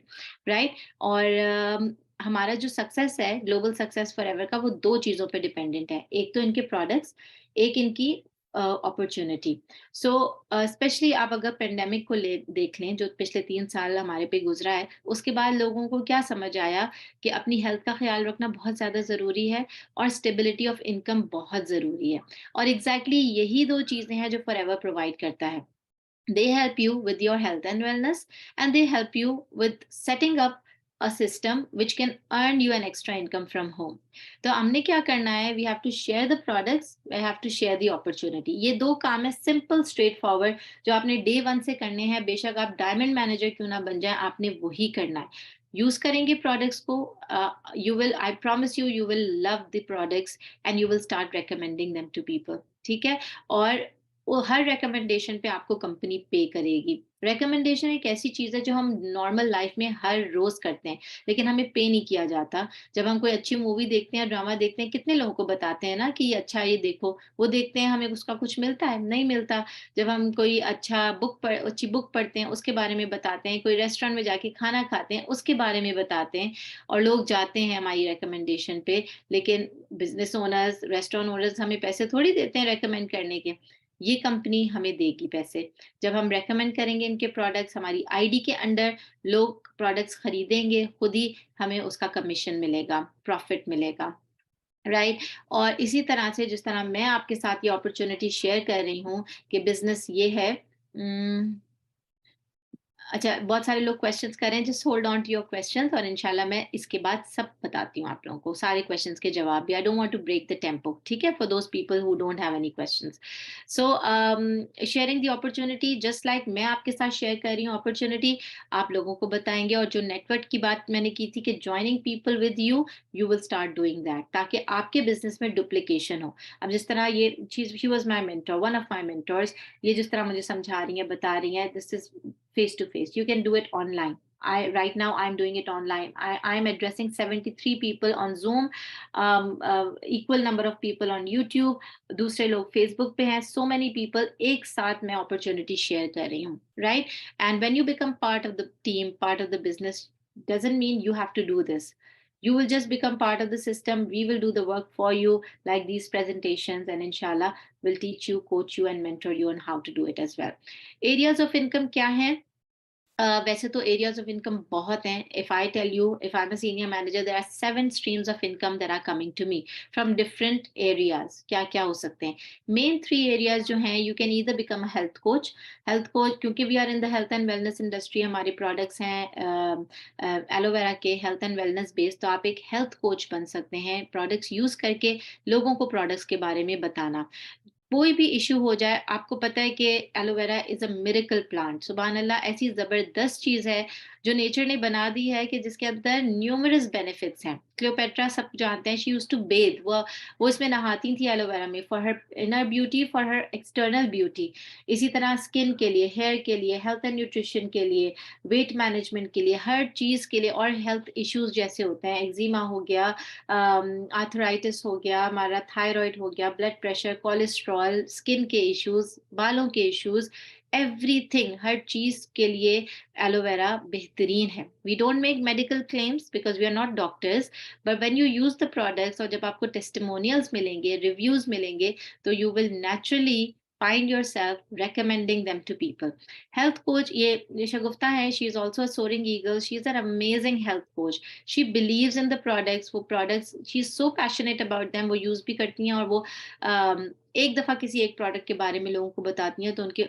right. और हमारा जो सक्सेस है, ग्लोबल सक्सेस फॉरएवर का, वो 2 चीज़ों पे डिपेंडेंट है. एक तो इनके प्रोडक्ट्स, एक इनकी अपॉर्चुनिटी. सो स्पेशली आप अगर पेंडेमिक को देख लें, जो पिछले 3 साल हमारे पे गुजरा है, उसके बाद लोगों को क्या समझ आया कि अपनी हेल्थ का ख्याल रखना बहुत ज़्यादा ज़रूरी है और स्टेबिलिटी ऑफ इनकम बहुत ज़रूरी है. और एग्जैक्टली यही 2 चीज़ें हैं जो फॉरएवर प्रोवाइड करता है. They help you with your health and wellness, and they help you with setting up a system which can earn you an extra income from home. तो हमने क्या करना है, we have to share the products, we have to share the opportunity. ये 2 काम है, simple straight forward, जो आपने डे 1 से करने हैं. बेशक आप डायमंड मैनेजर क्यों ना बन जाए, आपने वही करना है. यूज करेंगे प्रोडक्ट्स को, you will, I promise you, you will love the products and you will start recommending them to people. ठीक है. और वो हर रिकमेंडेशन पे आपको कंपनी पे करेगी. रिकमेंडेशन एक ऐसी चीज है जो हम नॉर्मल लाइफ में हर रोज करते हैं, लेकिन हमें पे नहीं किया जाता. जब हम कोई अच्छी मूवी देखते हैं, ड्रामा देखते हैं, कितने लोगों को बताते हैं ना कि ये अच्छा, ये देखो. वो देखते हैं, हमें उसका कुछ मिलता है? नहीं मिलता. जब हम कोई अच्छी बुक पढ़ते हैं, उसके बारे में बताते हैं. कोई रेस्टोरेंट में जाके खाना खाते हैं, उसके बारे में बताते हैं, और लोग जाते हैं हमारी रिकमेंडेशन पे. लेकिन बिजनेस ओनर्स, रेस्टोरेंट ओनर्स हमें पैसे थोड़ी देते हैं रेकमेंड करने के. ये कंपनी हमें देगी पैसे. जब हम रेकमेंड करेंगे इनके प्रोडक्ट्स, हमारी आईडी के अंडर लोग प्रोडक्ट्स खरीदेंगे, खुद ही हमें उसका कमीशन मिलेगा, प्रॉफिट मिलेगा, राइट. और इसी तरह से, जिस तरह मैं आपके साथ ये अपॉर्चुनिटी शेयर कर रही हूँ कि बिजनेस ये है. अच्छा, बहुत सारे लोग क्वेश्चंस कर रहे हैं. Just hold on to your questions, और इंशाल्लाह मैं इसके बाद सब बताती हूँ आप लोगों को, सारे क्वेश्चंस के जवाब भी. I don't want to break the tempo. ठीक है, for those people who don't have any questions. So sharing the opportunity, just like मैं आपके साथ शेयर कर रही हूँ अपॉर्चुनिटी, आप लोगों को बताएंगे. और जो नेटवर्क की बात मैंने की थी कि joining people with you, you will start doing that, ताकि आपके बिजनेस में डुप्लीकेशन हो. अब जिस तरह ये चीज, she was my mentor, one of my mentors, ये जिस तरह मुझे समझा रही है, बता रही है, this is face to face. You can do it online. Right now I'm doing it online. I'm addressing 73 people on Zoom, equal number of people on YouTube. दूसरे लोग Facebook पे हैं. So many people, एक साथ मैं opportunity share कर रही हूँ, right? And when you become part of the team, part of the business, doesn't mean you have to do this. You will just become part of the system. We will do the work for you, like these presentations, and inshallah will teach you, coach you, and mentor you on how to do it as well. Areas of income क्या हैं? वैसे तो areas of income बहुत हैं. If I tell you, if I am a senior manager, there are 7 streams of income that are coming to me from different areas. क्या क्या हो सकते हैं? मेन 3 एरियाज जो हैं, you can either become a health coach. Health coach, क्योंकि we are in the health and wellness industry, हमारे products हैं एलोवेरा के हेल्थ एंड वेलनेस बेस्ड, तो आप एक हेल्थ कोच बन सकते हैं, प्रोडक्ट्स यूज करके लोगों को प्रोडक्ट्स के बारे में बताना. कोई भी इश्यू हो जाए, आपको पता है कि aloe vera is a miracle plant. सुभान अल्लाह, ऐसी जबरदस्त चीज है जो नेचर ने बना दी है कि जिसके अंदर न्यूमरस बेनिफिट्स हैं. क्लियोपेट्रा सब जानते हैं, शी यूज्ड टू बेथ, वो इसमें नहाती थी एलोवेरा में, for her inner beauty, for her external beauty. इसी तरह स्किन के लिए, हेयर के लिए, हेल्थ एंड न्यूट्रिशन के लिए, वेट मैनेजमेंट के लिए, हर चीज के लिए. और हेल्थ इश्यूज जैसे होते हैं, एक्जिमा हो गया, आर्थराइटिस हो गया, हमारा थायराइड हो गया, ब्लड प्रेशर, कोलेस्ट्रॉल, स्किन के इश्यूज, बालों के इश्यूज, एवरीथिंग, हर चीज के लिए एलोवेरा बेहतरीन है. We don't make medical claims because we are not doctors, but when you use the products और जब आपको टेस्टिमोनियल्स मिलेंगे, रिव्यूज मिलेंगे, तो you will naturally find yourself recommending them to people. Health coach, ये शगुफ्ता है, she is also a soaring eagle. She is an amazing health coach. She believes in the products. वो products she is so passionate about them. वो use भी करती हैं और वो एक दफा किसी एक प्रोडक्ट के बारे में लोगों को बताती हैं तो उनके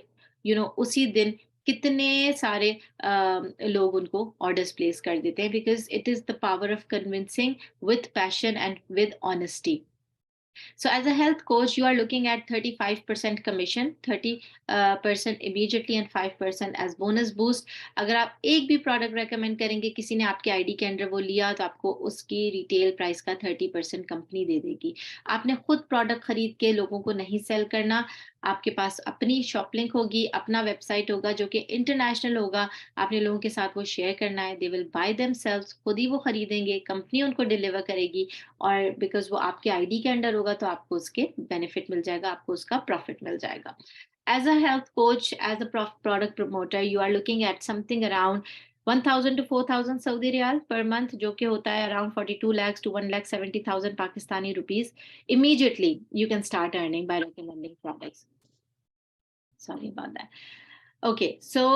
उसी दिन कितने सारे लोग उनको ऑर्डर्स प्लेस कर देते हैं, because it is the power of convincing with passion and with honesty. So as a health coach, you are looking at 35% commission, 30% immediately and 5% as bonus boost. अगर आप एक भी प्रोडक्ट रेकमेंड करेंगे, किसी ने आपके आईडी के अंडर वो लिया, तो आपको उसकी रिटेल प्राइस का 30% कंपनी दे देगी. आपने खुद प्रोडक्ट खरीद के लोगों को नहीं सेल करना. आपके पास अपनी शॉप लिंक होगी, अपना वेबसाइट होगा जो कि इंटरनेशनल होगा. आपने लोगों के साथ वो शेयर करना है. दे विल बाय देमसेल्व्स, खुद ही वो खरीदेंगे, कंपनी उनको डिलीवर करेगी. और बिकॉज वो आपके आईडी के अंडर होगा तो आपको उसके बेनिफिट मिल जाएगा, आपको उसका प्रॉफिट मिल जाएगा. As a health coach, as a product promoter, you are looking at something around 1000 to 4000 Saudi Riyal per month, जो कि होता है around 42 lakhs to 1,70,000 Pakistani rupees. Immediately, you can start earning by recommending products. Sorry about that. Okay, so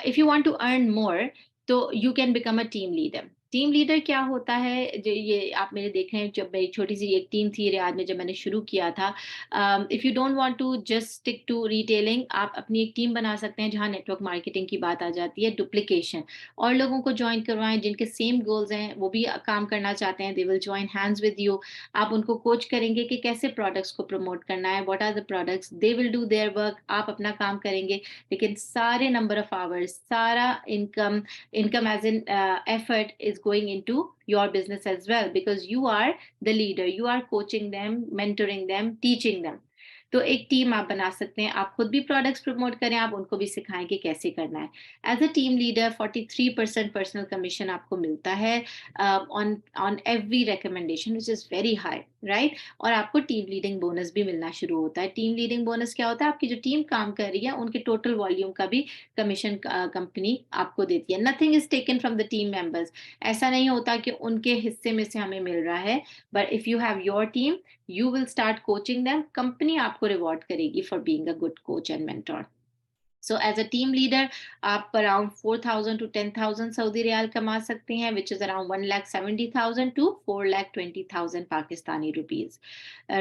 if you want to earn more, तो you can become a team leader. Team leader क्या होता है, जो ये आप मेरे देख रहे हैं, जब मेरी छोटी सी एक टीम थी रियाद में जब मैंने शुरू किया था. If you don't want to just stick to retailing, आप अपनी एक टीम बना सकते हैं जहां नेटवर्क मार्केटिंग की बात आ जाती है, डुप्लीकेशन, और लोगों को ज्वाइन करवाएं जिनके सेम गोल्स हैं, वो भी काम करना चाहते हैं. They will join hands with you. आप उनको कोच करेंगे कि कैसे प्रोडक्ट्स को प्रमोट करना है, what are the products. They will do their work, आप अपना काम करेंगे, लेकिन सारे नंबर ऑफ आवर्स, सारा income as in effort is going into your business as well, because you are the leader, you are coaching them, mentoring them, teaching them. तो एक team आप बना सकते हैं. आप खुद भी प्रोडक्ट्स प्रमोट करें, आप उनको भी सिखाएं कि कैसे करना है. As a team leader 43% personal commission आपको मिलता है on on every recommendation, which is very high, right. और आपको टीम लीडिंग बोनस भी मिलना शुरू होता है. टीम लीडिंग बोनस क्या होता है, आपकी जो टीम काम कर रही है उनके टोटल वॉल्यूम का भी कमीशन कंपनी आपको देती है. Nothing is taken from the team members. ऐसा नहीं होता कि उनके हिस्से में से हमें मिल रहा है, but if you have your team, you will start coaching them. Company आपको रिवॉर्ड करेगी for being a good coach and mentor. So as a team leader, आप around 4,000 to 10,000 Saudi Riyal कमा सकते हैं, which is around 1,70,000 to 4,20,000 Pakistani rupees.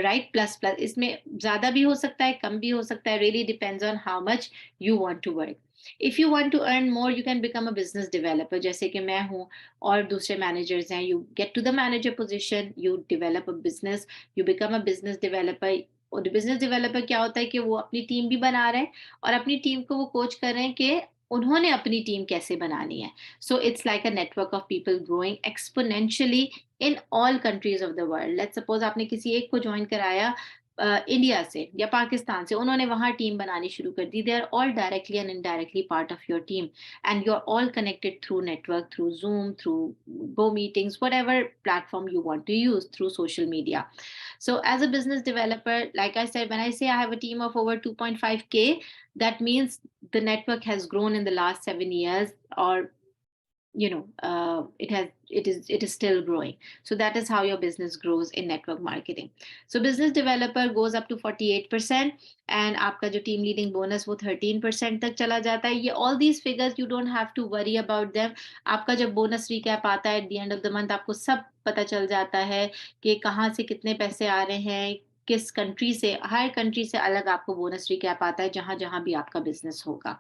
Right? Plus इसमें ज़्यादा भी हो सकता है, कम भी हो सकता है. Really depends on how much you want to work. If you want to earn more, you can become a business developer, जैसे कि मैं हूँ और दूसरे managers हैं. You get to the manager position, you develop a business, you become a business developer. और business developer क्या होता है कि वो अपनी टीम भी बना रहे हैं और अपनी टीम को वो कोच कर रहे हैं कि उन्होंने अपनी टीम कैसे बनानी है. So it's like a network of people growing exponentially in all countries of the world. Let's suppose आपने किसी एक को ज्वाइन कराया इंडिया से या पाकिस्तान से, उन्होंने वहां टीम बनानी शुरू कर दी. They are all directly and indirectly part of your team, and you are all connected through network, through Zoom, through go meetings, whatever platform you want to use, through social media. So as a business developer, like I said, when I say I have a team of over 2.5K, that means the network has grown in the last 7 years, or it is still growing. So that is how your business grows in network marketing. So business developer goes up to 48%, and आपका जो team leading bonus वो 13% तक चला जाता है. ये all these figures you don't have to worry about them. आपका जब bonus recap आता है at the end of the month, आपको सब पता चल जाता है कि कहाँ से कितने पैसे आ रहे हैं, किस कंट्री से. हर कंट्री से अलग आपको बोनस रिकैप आता है जहां जहां भी आपका बिजनेस होगा,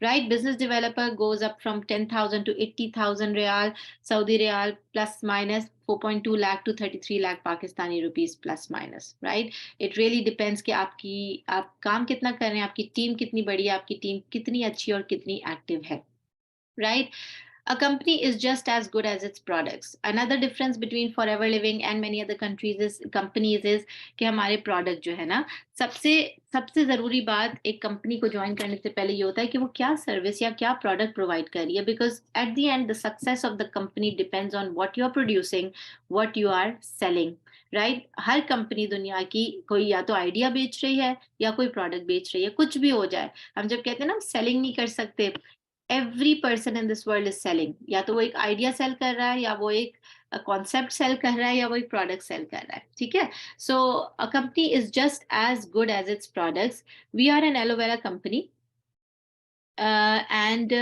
right. Business developer goes up from 10,000 to 80,000 riyal, Saudi riyal, plus minus 4.2 lakh to 33 lakh Pakistani rupees, plus minus, right. It really depends कि आप काम कितना कर रहे हैं, आपकी टीम कितनी बड़ी है, आपकी टीम कितनी अच्छी और कितनी एक्टिव है, right. A company is just as good as its products. Another difference between Forever Living and many other companies is कि हमारे प्रोडक्ट जो है ना, सबसे सबसे जरूरी बात एक कंपनी को ज्वाइन करने से पहले ये होता है कि वो क्या सर्विस या क्या प्रोडक्ट प्रोवाइड कर रही है. Because at the end the success of the company depends on what you are producing, what you are selling, right? हर कंपनी दुनिया की कोई या तो आइडिया बेच रही है या कोई प्रोडक्ट बेच रही है, कुछ भी हो जाए। हम जब कहते हैं ना हम सेलिंग नहीं कर सकते, every person in this world is selling. या तो वो एक आइडिया सेल कर रहा है, या वो एक कॉन्सेप्ट सेल कर रहा है, या वो एक प्रोडक्ट सेल कर रहा है, ठीक है? So a company is just as good as its products. We are an aloe vera company, and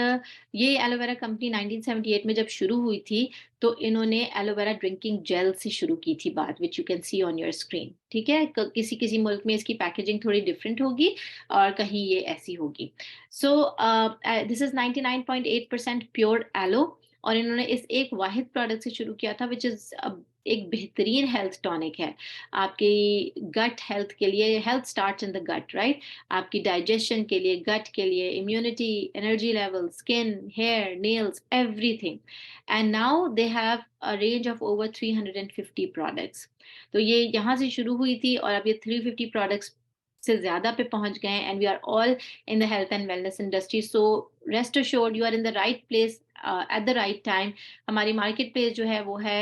ये एलोवेरा कंपनी 1978 में जब शुरू हुई थी, तो इन्होंने एलोवेरा ड्रिंकिंग जेल से शुरू की थी बात, which you can C on your screen, ठीक है? किसी किसी मुल्क में इसकी पैकेजिंग थोड़ी डिफरेंट होगी और कहीं ये ऐसी होगी। So this is 99.8% pure aloe, और इन्होंने इस एक वाहिद प्रोडक्ट से शुरू किया था, विच इज एक बेहतरीन हेल्थ टॉनिक है आपकी गट हेल्थ के लिए। Health starts in the gut, right? आपकी डाइजेशन के लिए, गट के लिए, immunity, energy level, skin, hair, nails, everything. And now they have a range of over 350 products. तो ये यहाँ से शुरू हुई थी और अब ये 350 प्रोडक्ट्स से ज्यादा पे पहुंच गए हैं, and we are all in the health and wellness industry. So rest assured, you are in the right place at the right time. हमारी मार्केट प्लेस जो है वो है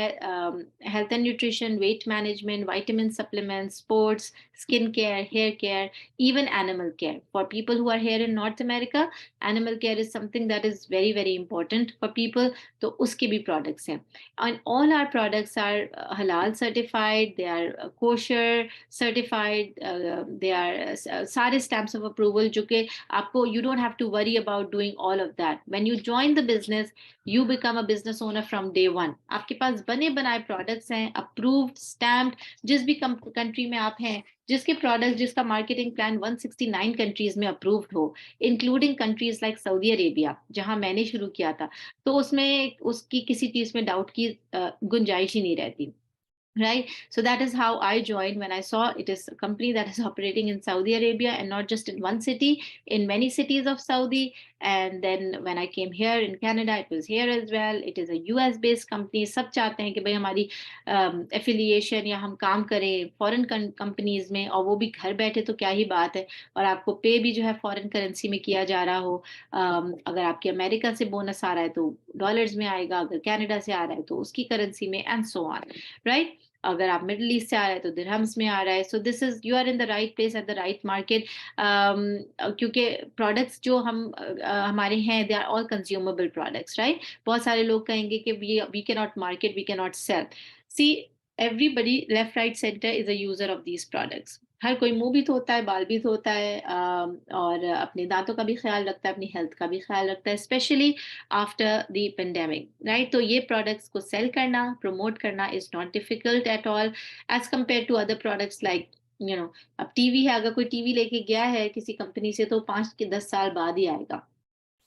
health and nutrition, weight management, vitamin supplement, sports, skin care, hair care, even animal care. For people who are here in North America, animal care is something that is very, very important for people. तो उसके भी products हैं. And all our products are halal certified, they are kosher certified, they are सारे stamps of approval जो कि आपको, you don't have to worry about doing all of that. When you join the business, you become a business owner from day one. आपके पास बने बनाए products हैं, approved, stamped, जिस भी कंट्री में आप हैं, जिसके प्रोडक्ट, जिसका मार्केटिंग प्लान 169 कंट्रीज में अप्रूव्ड हो, including countries like Saudi Arabia जहां मैंने शुरू किया था, तो उसमें उसकी किसी चीज में डाउट की गुंजाइश ही नहीं रहती। Right. So that is how I joined when I saw it is a company that is operating in Saudi Arabia, and not just in one city, in many cities of Saudi. And then when I came here in Canada, it was here as well. It is a US based company. सब चाहते हैं कि भाई हमारी affiliation या हम काम करें फॉरेन कंपनीज में, और वो भी घर बैठे, तो क्या ही बात है। और आपको पे भी जो है फॉरेन करेंसी में किया जा रहा हो। अगर आपके अमेरिका से बोनस आ रहा है तो डॉलर्स में आएगा, अगर कनाडा से आ रहा है तो उसकी करेंसी में, एंड सो ऑन, राइट? अगर आप मिडल ईस्ट से आ रहे हैं तो दिरहम्स में आ रहा है। So this is, you are in the right place at the right market. क्योंकि प्रोडक्ट्स जो हमारे हैं, they are all consumable products, right? बहुत सारे लोग कहेंगे कि we can not market, we can not sell. See, everybody left right centre is a user of these products. हर कोई मुंह भी धोता है, बाल भी धोता है, और अपने दांतों का भी ख्याल रखता है, अपनी हेल्थ का भी ख्याल रखता है, specially after the pandemic, right? तो ये प्रोडक्ट्स को सेल करना, प्रमोट करना is not difficult at all as compare to other products like, you know, अब टीवी है, अगर कोई टीवी लेके गया है किसी कंपनी से तो 5 के 10 साल बाद ही आएगा,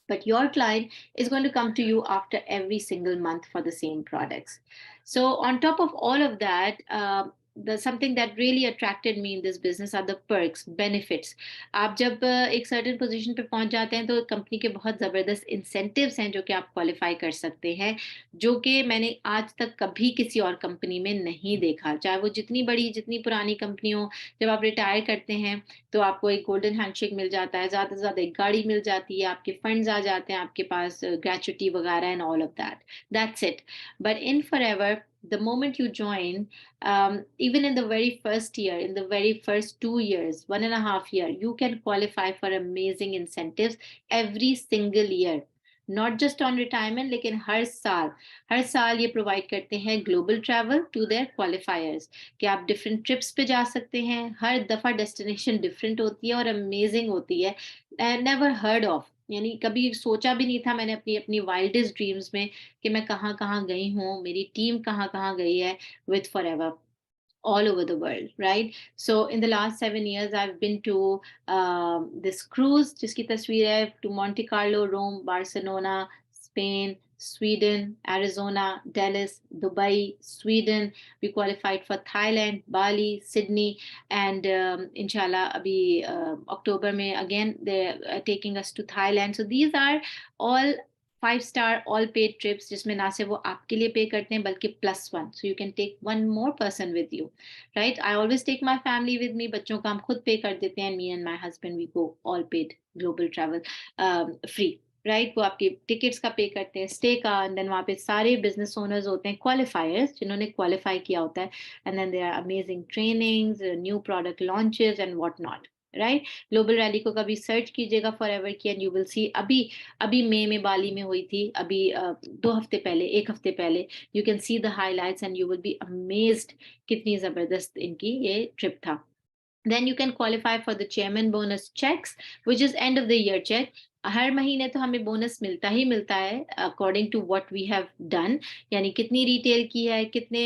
but your client is going to come to you after every single month for the same products. So on top of all of that, the something that really attracted me in this business are the perks, benefits. आप जब एक certain position पे पहुंच जाते हैं तो company के बहुत जबरदस्त incentives हैं जो कि आप क्वालिफाई कर सकते हैं, जो कि मैंने आज तक कभी किसी और कंपनी में नहीं देखा, चाहे वो जितनी बड़ी, जितनी पुरानी कंपनी हो। जब आप रिटायर करते हैं तो आपको एक गोल्डन हैंडशेक मिल जाता है, ज्यादा से ज्यादा एक गाड़ी मिल जाती है, आपके फंड्स आ जाते हैं आपके पास, ग्रेचुटी वगैरह, and all of that, that's it. But in forever, the moment you join, even in the very first year, in the very first 2 years, 1.5 year, you can qualify for amazing incentives every single year, not just on retirement, लेकिन हर साल ये provide करते हैं global travel to their qualifiers, कि आप different trips पे जा सकते हैं। हर दफा डेस्टिनेशन डिफरेंट होती है और अमेजिंग होती है, नेवर हर्ड ऑफ, यानी कभी सोचा भी नहीं था मैंने अपनी अपनी वाइल्डेस्ट ड्रीम्स में कि मैं कहाँ कहाँ गई हूँ, मेरी टीम कहाँ कहाँ गई है with forever all over the world, right? So in the last 7 years, I've been to this cruise, जिसकी तस्वीर है, to Monte Carlo, Rome, Barcelona, Spain, Sweden, Arizona, Dallas, Dubai, Sweden. We qualified for Thailand, Bali, Sydney, and inshallah, abhi October में again they're taking us to Thailand. So these are all 5 star all paid trips, जिसमें ना सिर्फ वो आपके लिए पे करते हैं बल्कि +1, so you can take one more person with you, right? I always take my family with me, बच्चों का हम खुद पे कर देते हैं, me and my husband we go all paid global travel, free. Right, वो आपकी टिकट्स का पे करते हैं, स्टे का, एंड देन वहाँ पे सारे बिजनेस ओनर्स होते हैं, क्वालिफायर्स जिन्होंने क्वालिफाई किया होता है, and then there are amazing trainings, new product launches and what not. Right, global rally को कभी सर्च कीजिएगा फॉरएवर की, एंड यू विल सी। अभी अभी मई में बाली में हुई थी, अभी 2 हफ्ते पहले, 1 हफ्ते पहले। You can see the highlights and you will be amazed कितनी जबरदस्त इनकी ये ट्रिप था। Then you can qualify for the chairman bonus checks, which is end of the year check. हर महीने तो हमें बोनस मिलता ही मिलता है according to what we have done, यानी कितनी रिटेल की है, कितने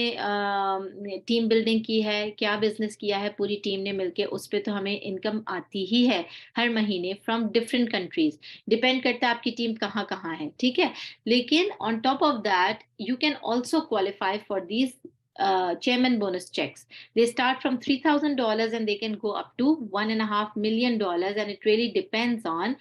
टीम बिल्डिंग की है, क्या बिजनेस किया है पूरी टीम ने मिलके, उस पे तो हमें इनकम आती ही है हर महीने फ्रॉम डिफरेंट कंट्रीज। डिपेंड करता है आपकी टीम कहाँ कहाँ है, ठीक है। लेकिन on top of that you can also qualify for these chairman bonus checks. They start from $3,000 and they can go up to $1.5 million, and it really depends on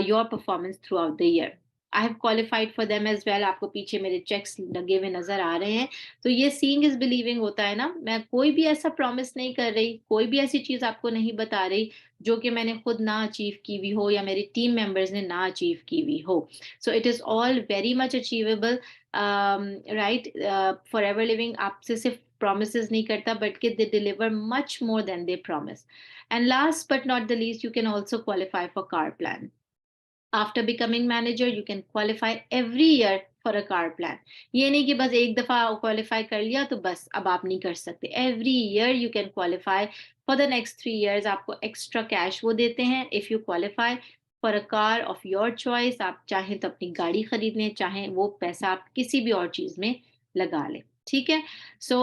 your performance throughout the year. I have qualified for them as well. आपको पीछे मेरे checks लगे हुए नजर आ रहे हैं। तो ये सीइंग इज बिलीविंग होता है ना। मैं कोई भी ऐसा प्रॉमिस नहीं कर रही, कोई भी ऐसी चीज आपको नहीं बता रही जो कि मैंने खुद ना अचीव की हुई हो या मेरे टीम मेंबर्स ने ना अचीव की हुई हो। So it is all very much achievable. Right, for ever living आपसे सिर्फ promises नहीं करता, बल्कि they deliver much more than they promise. And last but not the least, you can also qualify for car plan. After becoming manager, you can qualify every year for a car plan. ये नहीं कि बस एक दफा qualify कर लिया तो बस अब आप नहीं कर सकते। Every year you can qualify for the next 3 years। आपको extra cash वो देते हैं if you qualify for a car of your choice। आप चाहें तो अपनी गाड़ी खरीद लें, चाहें वो पैसा आप किसी भी और चीज में लगा लें, ठीक है। So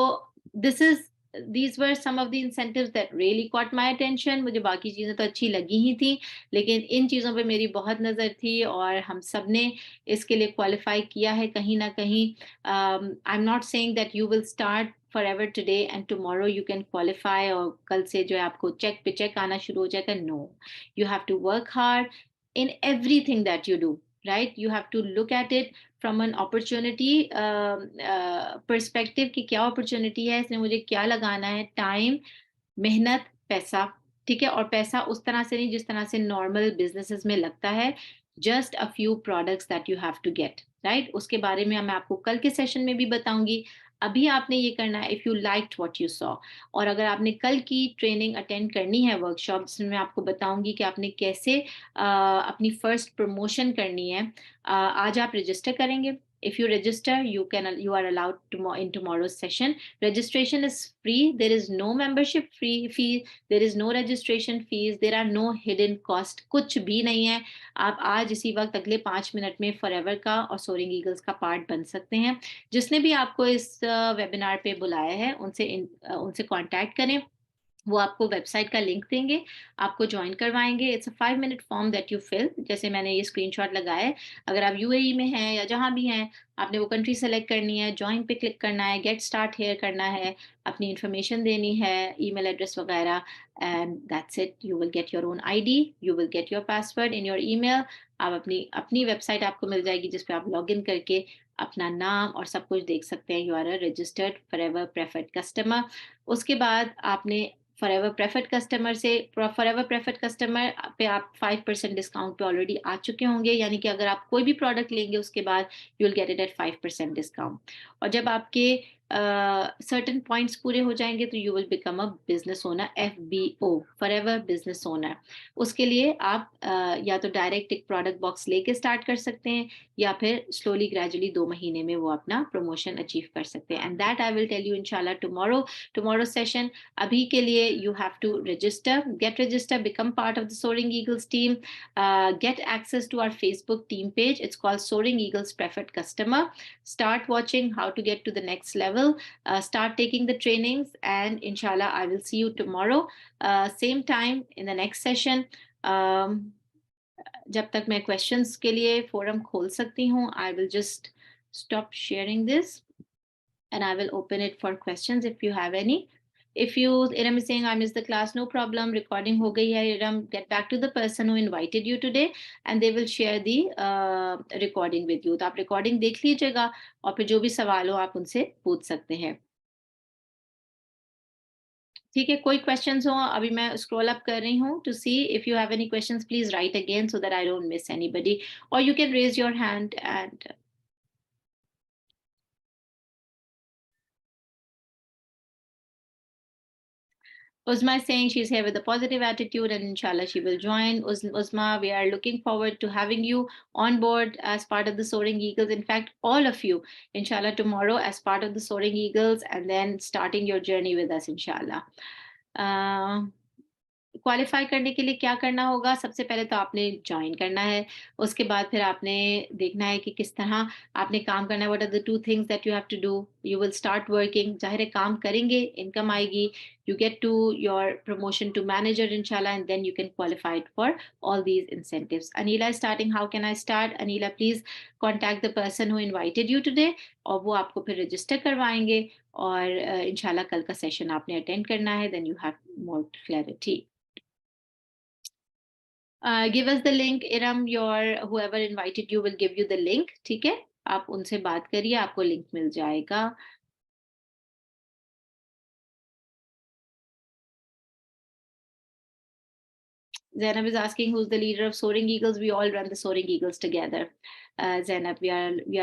this is these were some of the incentives that really caught my attention। मुझे बाकी चीजें तो अच्छी लगी ही थी, लेकिन इन चीज़ों पे मेरी बहुत नज़र थी और हम सब ने इसके लिए क्वालिफाई किया है कहीं ना कहीं। I am not saying that you will start for ever today and tomorrow you can qualify, और कल से जो है आपको चेक पे चेक आना शुरू हो जाएगा। No, you have to work hard in everything that you do, right? You have to look at it from an opportunity perspective कि क्या opportunity है, इसमें मुझे क्या लगाना है, टाइम, मेहनत, पैसा, ठीक है। और पैसा उस तरह से नहीं जिस तरह से नॉर्मल बिजनेसेस में लगता है, just a few products that you have to get, right. उसके बारे में मैं आपको कल के सेशन में भी बताऊंगी। अभी आपने ये करना है, if you liked what you saw. और अगर आपने कल की ट्रेनिंग अटेंड करनी है, वर्कशॉप, जिसमें मैं आपको बताऊंगी कि आपने कैसे अपनी फर्स्ट प्रमोशन करनी है, आज आप रजिस्टर करेंगे। If you register, you are allowed to in tomorrow's session. Registration is free. There is no membership fee. There is no registration fees. There are no hidden cost. कुछ भी नहीं है। आप आज इसी वक्त अगले 5 मिनट में फॉरएवर का और सोरिंग ईगल्स का पार्ट बन सकते हैं। जिसने भी आपको इस वेबिनार पे बुलाया है उनसे कांटेक्ट करें। वो आपको वेबसाइट का लिंक देंगे, आपको ज्वाइन करवाएंगे। It's a 5 minute form that you fill, जैसे मैंने ये स्क्रीनशॉट लगाया है। अगर आप यूएई में हैं या जहां भी हैं, आपने वो कंट्री सेलेक्ट करनी है, ज्वाइन पे क्लिक करना है, गेट स्टार्ट हेयर करना है, अपनी इंफॉर्मेशन देनी है, ईमेल एड्रेस वगैरह, and that's it. You will get your own ID, you will get your password in your email. आप अपनी अपनी वेबसाइट आपको मिल जाएगी जिस पे आप लॉग इन करके अपना नाम और सब कुछ देख सकते हैं। You are a registered Forever preferred customer. उसके बाद आपने फॉरएवर प्रेफर्ड कस्टमर से, फॉरएवर प्रेफर्ड कस्टमर पे आप 5% डिस्काउंट पे ऑलरेडी आ चुके होंगे, यानी कि अगर आप कोई भी प्रोडक्ट लेंगे उसके बाद you will get it at 5% discount. और जब आपके सर्टेन पॉइंट्स पूरे हो जाएंगे तो you will become a business owner, FBO, forever business owner. उसके लिए आप या तो डायरेक्ट एक प्रोडक्ट बॉक्स लेके स्टार्ट कर सकते हैं, या फिर स्लोली ग्रेजुअली 2 महीने में वो अपना प्रमोशन अचीव कर सकते हैं। And that I will tell you इंशाल्लाह टुमारो सेशन। अभी के लिए you have to get register, become part of the Soaring Eagles team, get access to our Facebook team page. It's called Soaring Eagles Preferred Customer. Start watching how to get to the next level, start taking the trainings, and inshallah I will see you tomorrow, same time in the next session. जब तक मैं questions के लिए forum खोल सकती हूँ, I will just stop sharing this and I will open it for questions if you have any. If you, Iram is saying I missed the class, no problem. Recording हो गई है, Iram. Get back to the person who invited you today, and they will share the recording with you. तो आप recording देख लीजिएगा और फिर जो भी सवाल हो आप उनसे पूछ सकते हैं। ठीक है, कोई क्वेश्चंस हो? अभी मैं स्क्रॉल अप कर रही हूँ to see if you have any questions, please write again so that I don't miss anybody, और you can raise your hand and Uzma is saying she's here with a positive attitude and inshallah she will join. Uzma, we are looking forward to having you on board as part of the Soaring Eagles. In fact, all of you, inshallah, tomorrow as part of the Soaring Eagles and then starting your journey with us, inshallah. Qualify करने के लिए क्या करना होगा? सबसे पहले तो आपने जॉइन करना है, उसके बाद फिर आपने देखना है कि किस तरह आपने काम करना है। What are the two things that you have to do? You will start working, ज़ाहिर है काम करेंगे, इनकम आएगी, you get to your promotion to manager inshallah, and then you can qualify for all these incentives. Anila is starting. How can I start? Anila, please contact the person who invited you today, और वो आपको फिर register करवाएंगे, और इंशाल्लाह कल का session आपने अटेंड करना है, then you have more clarity. Give us the link, Iram. Your whoever invited you will give you the link. ठीक है, आप उनसे बात करिए, आपको लिंक मिल जाएगा. Zainab is asking who's the leader of Soaring Eagles. We all run the Soaring Eagles together. Zainab, we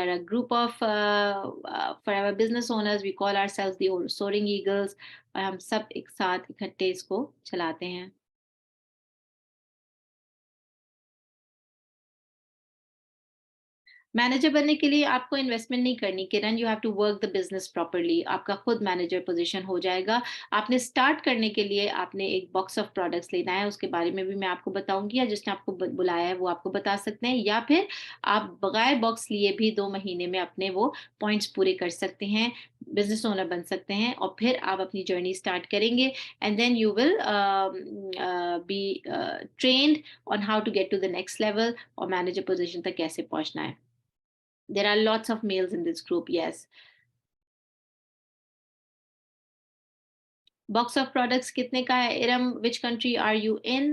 are a group of forever business owners. We call ourselves the Soaring Eagles. और हम सब एक साथ इकट्ठे इसको चलाते हैं. Manager बनने के लिए आपको इन्वेस्टमेंट नहीं करनी Kiran, you have to work the business properly. आपका खुद मैनेजर पोजीशन हो जाएगा. आपने स्टार्ट करने के लिए आपने एक बॉक्स ऑफ प्रोडक्ट्स लेना है, उसके बारे में भी मैं आपको बताऊंगी, या जिसने आपको बुलाया है वो आपको बता सकते हैं, या फिर आप बगैर बॉक्स लिए भी 2 महीने में अपने वो पॉइंट्स पूरे कर सकते हैं, बिजनेस ओनर बन सकते हैं, और फिर आप अपनी जर्नी स्टार्ट करेंगे. And then you will be trained on how to get to the next level, और मैनेजर पोजीशन तक कैसे पहुंचना है. There are lots of males in this group, yes. Box of products kitne ka hai? Iram, which country are you in?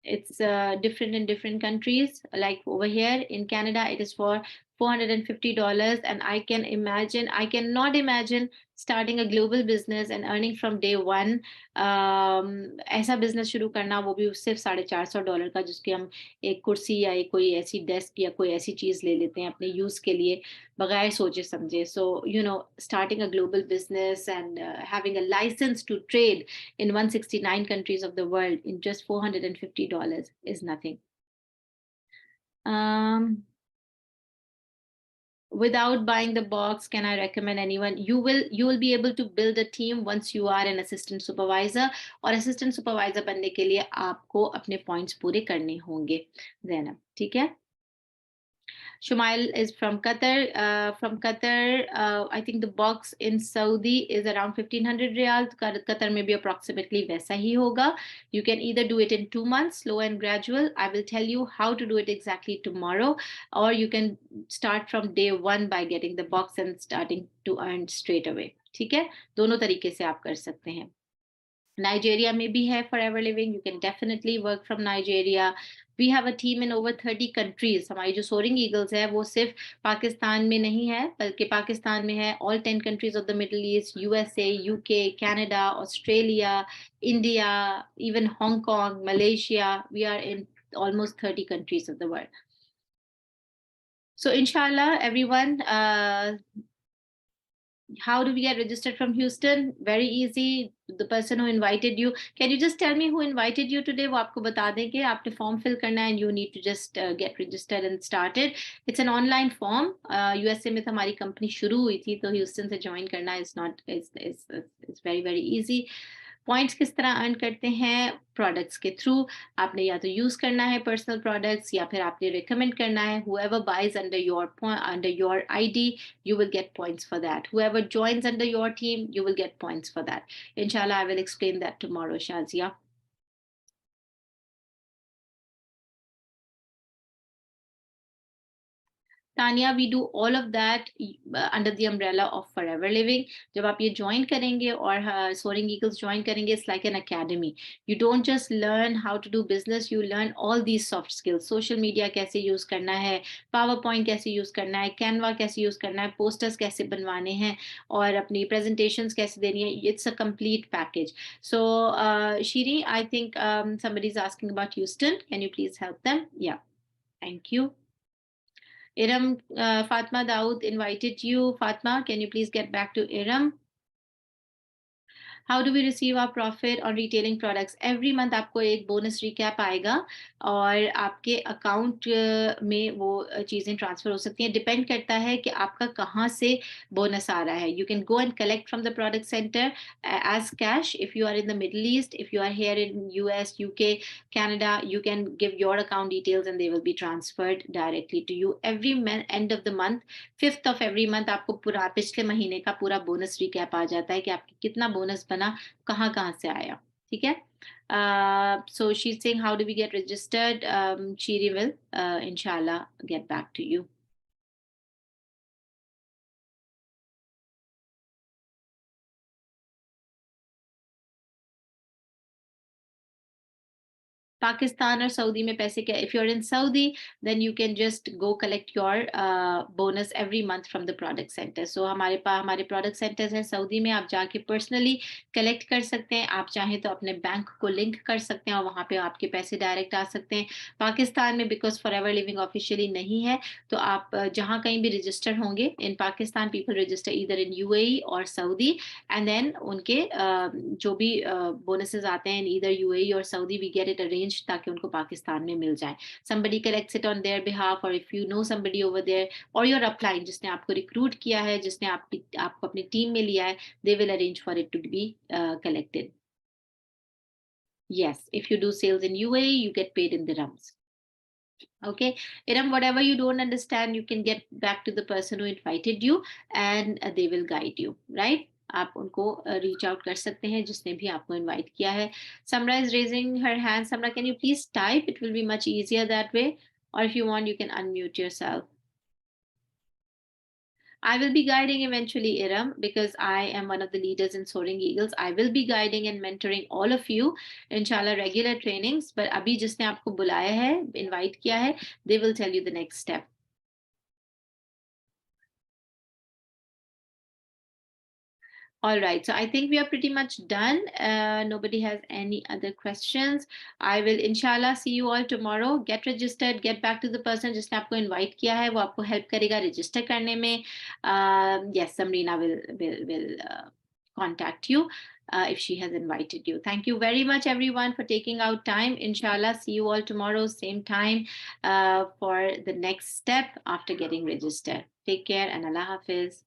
It's different in different countries. Like over here in Canada, it is for $450, and I cannot imagine starting a global business and earning from day one. ऐसा business शुरू करना, वो भी सिर्फ $450 का, जिसके हम एक कुर्सी या एक कोई ऐसी डेस्क या कोई ऐसी चीज ले लेते हैं अपने यूज के लिए बगैर सोचे समझे. So starting a global business and having a license to trade in 169 countries of the world in just $450 is nothing. Without buying the box, can I recommend anyone? You will be able to build a team once you are an assistant supervisor, और assistant supervisor बनने के लिए आपको अपने points पूरे करने होंगे. ज़ैनब, ठीक है? Shumail is from Qatar. From Qatar, I think the box in Saudi is around 1500 riyal. Qatar may be approximately वैसा ही होगा. You can either do it in 2 months, slow and gradual. I will tell you how to do it exactly tomorrow, or you can start from day one by getting the box and starting to earn straight away. ठीक है, दोनों तरीके से आप कर सकते हैं. Nigeria may be here forever living. You can definitely work from Nigeria. We have a team in over 30 countries. हमारी जो Soaring Eagles है वो सिर्फ पाकिस्तान में नहीं है, बल्कि पाकिस्तान में है all 10 countries of the Middle East, USA, UK, Canada, Australia, India, even Hong Kong, Malaysia. We are in almost 30 countries of the world. So inshallah, everyone, how do we get registered from Houston? Very easy. The person who invited you, can you just tell me who invited you today? वो आपको बता देंगे. आपने form fill करना है, and you need to just get registered and started. It's an online form. USA में तो हमारी company शुरू हुई थी, तो Houston से join करना is not it's very very easy. Points किस तरह अर्न करते हैं? प्रोडक्ट्स के थ्रू. आपने या तो यूज करना है पर्सनल प्रोडक्ट्स, या फिर आपने रिकमेंड करना है. whoever buys under your ID, you will get points for that. Whoever joins under your team, you will get points for that. Inshallah, I will explain that tomorrow, Shazia. Tania, we do all of that under the umbrella of Forever Living. जब आप ये join करेंगे और Soaring Eagles join करेंगे, it's like an academy. You don't just learn how to do business, you learn all these soft skills. Social media कैसे use करना है, power point कैसे यूज करना है, कैनवा कैसे यूज करना है, पोस्टर्स कैसे बनवाने हैं, और अपनी प्रेजेंटेशंस कैसे देनी है. It's a complete package. So, Shiri, I think somebody is asking about Houston. Can you please help them? Yeah, thank you. Iram, Fatma Dawood invited you. Fatma, can you please get back to Iram? How do we receive our profit on retailing products. Every month आपको एक bonus recap आएगा और आपके account में वो चीज़ें transfer हो सकती हैं. डिपेंड करता है कि आपका कहाँ से बोनस आ रहा है. You can go and collect from the product centre as cash if you are in the Middle East. If you are here in US, UK, Canada, you can give your account details and they will be transferred directly to you every end of the month. 5th of every month आपको पूरा पिछले महीने का पूरा bonus recap आ जाता है कि आपकी कितना बोनस बना, कहाँ कहाँ से आया. ठीक है. So she's saying how do we get registered. Shiri will inshallah get back to you. Pakistan और सऊदी में पैसे क्या. If you are in Saudi then you can just go collect your bonus every month from the product centre. So हमारे पास हमारे product centres हैं Saudi में, आप जाके पर्सनली कलेक्ट कर सकते हैं. आप चाहें तो अपने बैंक को लिंक कर सकते हैं और वहाँ पे आपके पैसे डायरेक्ट आ सकते हैं. पाकिस्तान में because for ever living officially नहीं है, तो आप जहाँ कहीं भी रजिस्टर होंगे इन पाकिस्तान, पीपल रजिस्टर इधर इन UAE और सऊदी, एंड देन उनके जो भी बोनसेस आते हैं इधर UAE और Saudi, we get it arrange ताकि उनको पाकिस्तान में मिल जाए. somebody collects it on their behalf, or if you know somebody over there or your upline जिसने आपको रिक्रूट किया है, जिसने आपको अपनी टीम में लिया है, they will arrange for it to be collected. Yes, if you do sales in UAE, you get paid in dirhams. Okay, Iram, whatever you don't understand, you can get back to the person who invited you and they will guide you, right? आप उनको reach out कर सकते हैं जिसने भी आपको invite किया है. Samra is raising her hand. Samra, can you please type? It will be much easier that way, or if you want you can unmute yourself. I will be guiding eventually, Iram, because I am one of the leaders in Soaring Eagles. I will be guiding and mentoring all of you, inshallah, regular trainings. But अभी जिसने आपको बुलाया है, invite किया है, they will tell you the next step. All right, so I think we are pretty much done. Nobody has any other questions. I will inshallah see you all tomorrow. Get registered, get back to the person जिसने आपको invite किया है, वो आपको help करेगा register करने में. Yes, Samrina will contact you if she has invited you. Thank you very much, everyone, for taking out time. Inshallah, see you all tomorrow, same time, for the next step after getting registered. Take care and Allah Hafiz.